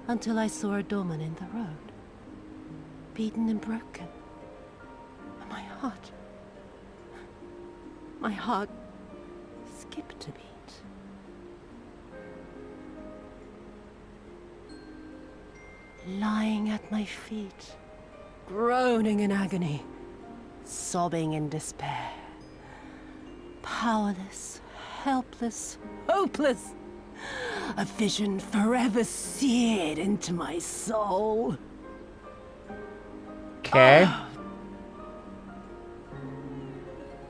Until I saw a Dorman in the road, beaten and broken. And my heart skipped a beat. Lying at my feet, groaning in agony, sobbing in despair. Powerless, helpless, hopeless. A vision forever seared into my soul. Okay.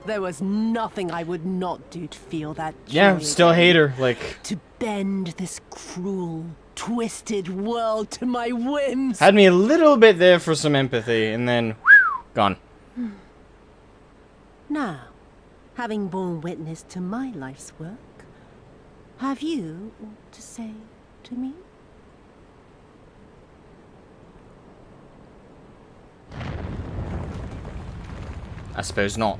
There was nothing I would not do to feel that joy. Yeah, still hate her. Like, to bend this cruel, twisted world to my whims. had me a little bit there for some empathy, and then gone. Now, having borne witness to my life's work, have you aught to say to me? I suppose not.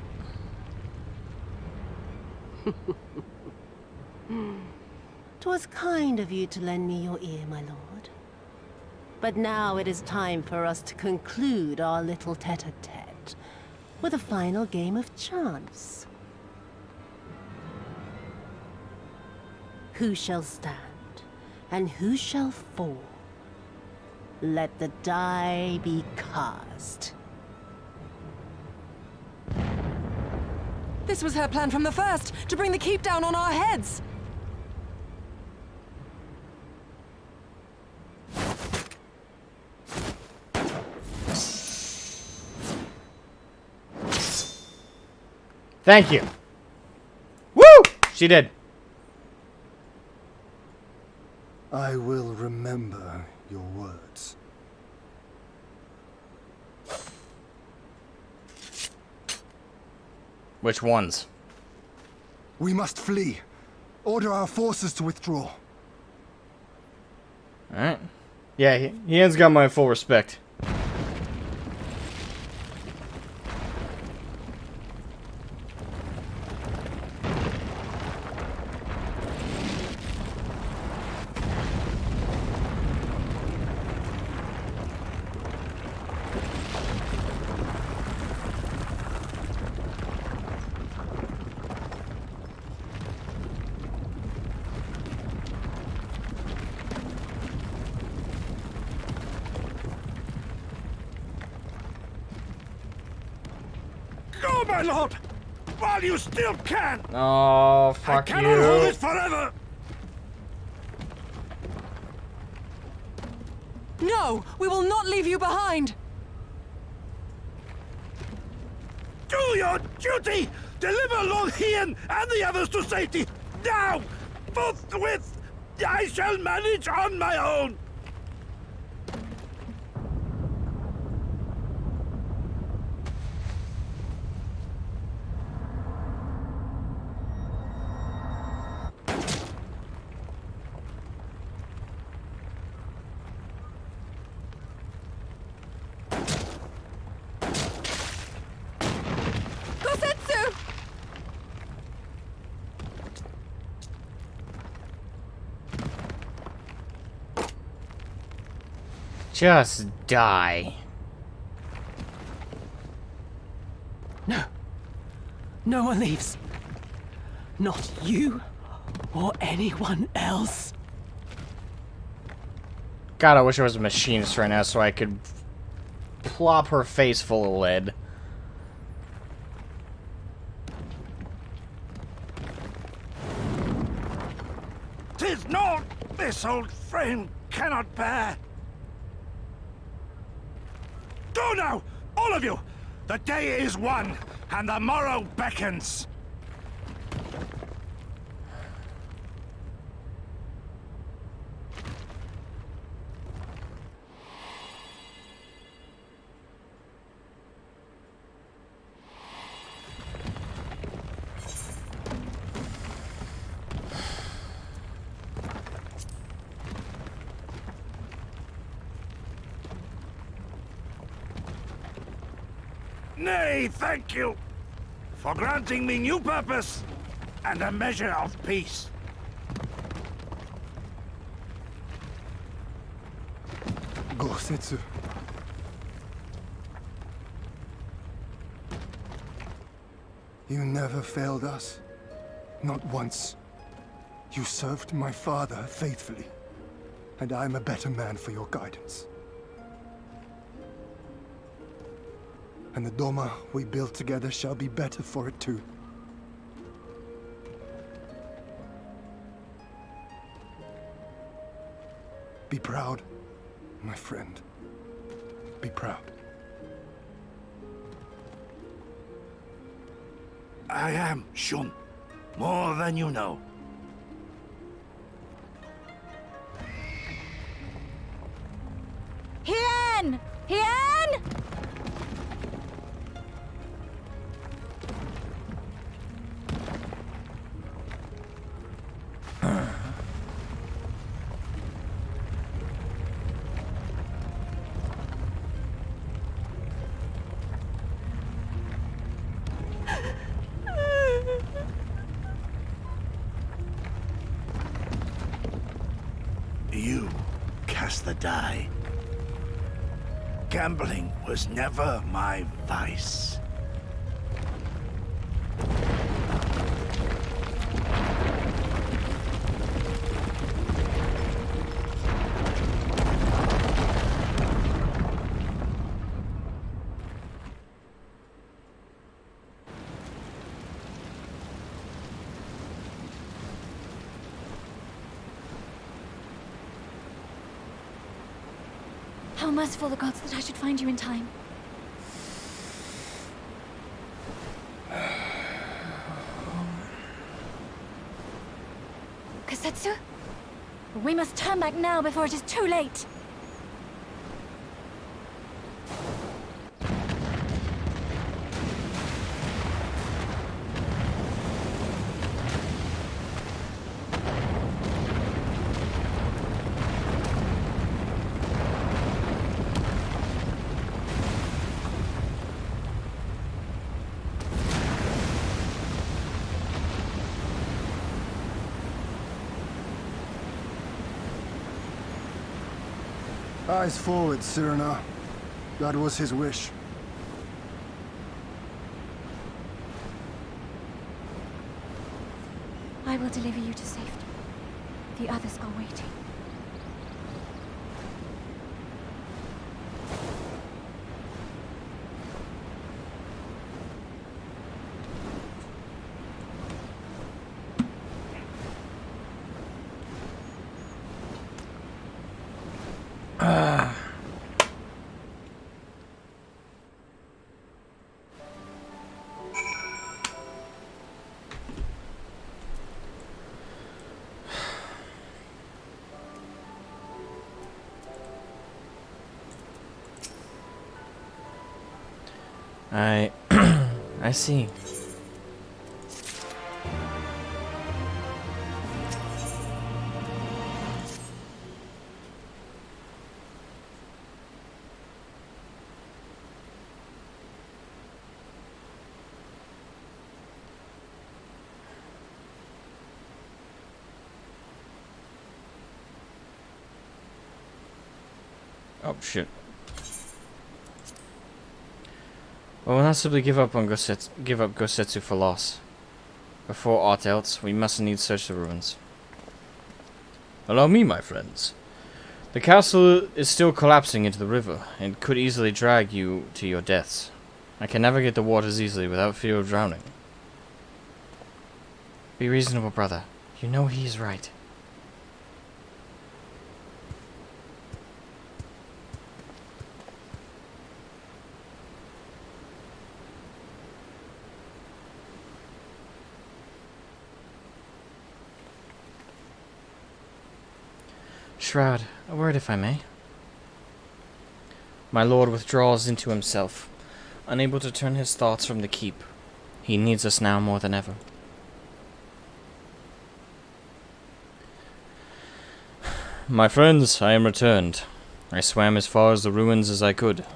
'Twas kind of you to lend me your ear, my lord. But now it is time for us to conclude our little tete-a-tete with a final game of chance. Who shall stand, and who shall fall? Let the die be cast. This was her plan from the first, to bring the keep down on our heads. Thank you. Woo! She did. I will remember your words. Which ones? We must flee. Order our forces to withdraw. Alright. Yeah, he has got my full respect. Go, my lord! While you still can! Oh, fuck I cannot hold you. it forever! No, we will not leave you behind. Do your duty! Deliver Lord Hien and the others to safety! Now! Forthwith! I shall manage on my own! Gosetsu! Just die. No. No one leaves. Not you or anyone else. God, I wish I was a machinist right now so I could plop her face full of lead. "'Tis naught this old frame cannot bear. Go now, all of you! The day is won, and the morrow beckons. Nay, thank you for granting me new purpose and a measure of peace. Gosetsu. You never failed us. Not once. You served my father faithfully, and I'm a better man for your guidance. And the Doma we built together shall be better for it too. Be proud, my friend. Be proud. I am, Shun. More than you know. Hien! Hien! You cast the die. Gambling was never my vice. How merciful the gods that I should find you in time. Kasetsu? We must turn back now before it is too late. Eyes forward, Cyrano. That was his wish. I will deliver you to safety. The others are waiting. I see. Oh shit. We will not simply give up Gosetsu for loss. Before aught else, we must needs search the ruins. Allow me, my friends. The castle is still collapsing into the river, and could easily drag you to your deaths. I can navigate the waters easily without fear of drowning. Be reasonable, brother. You know he is right. Shroud, a word if I may. My lord withdraws into himself, unable to turn his thoughts from the keep. He needs us now more than ever. My friends, I am returned. I swam as far as the ruins as I could.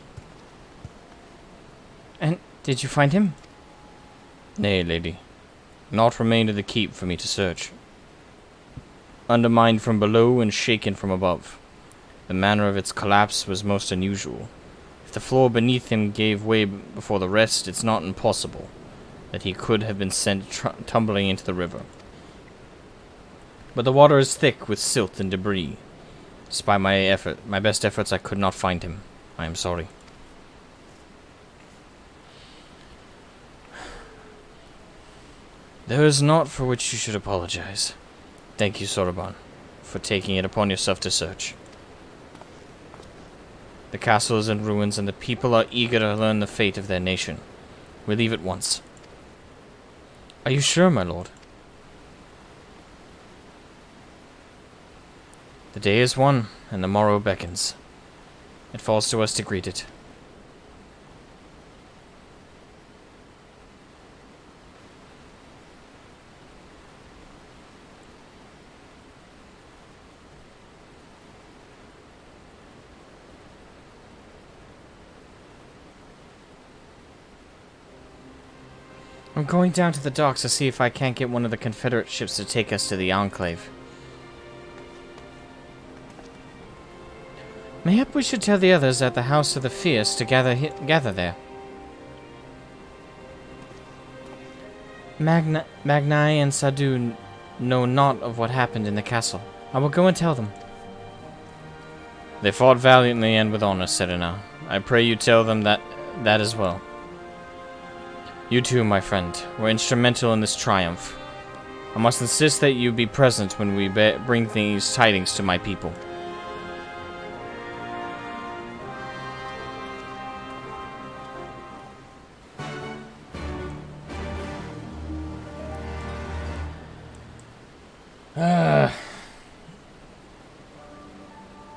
And did you find him? Nay, lady. Naught remained of the keep for me to search. Undermined from below and shaken from above. The manner of its collapse was most unusual. If the floor beneath him gave way before the rest, it's not impossible that he could have been sent tumbling into the river. But the water is thick with silt and debris. Despite my best efforts, I could not find him. I am sorry. There is naught for which you should apologize. Thank you, Soroban, for taking it upon yourself to search. The castle is in ruins, and the people are eager to learn the fate of their nation. We leave at once. Are you sure, my lord? The day is won, and the morrow beckons. It falls to us to greet it. I'm going down to the docks to see if I can't get one of the Confederate ships to take us to the Enclave. Mayhap we should tell the others at the House of the Fierce to gather there. Magnai and Sadu know naught of what happened in the castle. I will go and tell them. They fought valiantly and with honor, Serena. I pray you tell them that as well. You too, my friend, were instrumental in this triumph. I must insist that you be present when we bring these tidings to my people.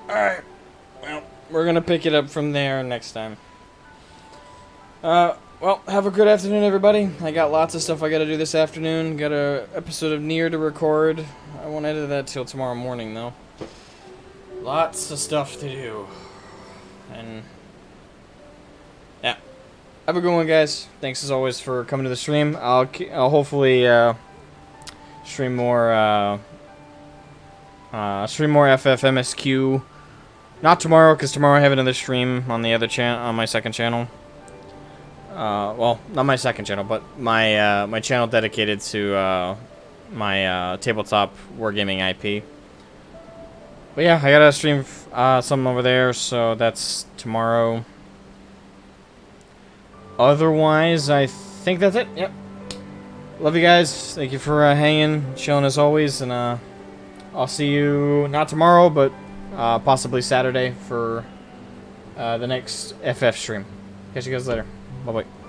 Alright. Well, we're gonna pick it up from there next time. Well, have a good afternoon, everybody. I got lots of stuff I gotta do this afternoon. Got a episode of Nier to record. I won't edit that till tomorrow morning, though. Lots of stuff to do. And yeah. Have a good one, guys. Thanks as always for coming to the stream. I'll hopefully stream more FFMSQ. Not tomorrow, because tomorrow I have another stream on the other on my second channel. Well, not my second channel, but my my channel dedicated to my tabletop wargaming IP. But yeah, I gotta stream something over there, so that's tomorrow. Otherwise, I think that's it. Yep. Love you guys. Thank you for hanging, chilling as always, and I'll see you not tomorrow, but possibly Saturday for the next FF stream. Catch you guys later. Bye-bye.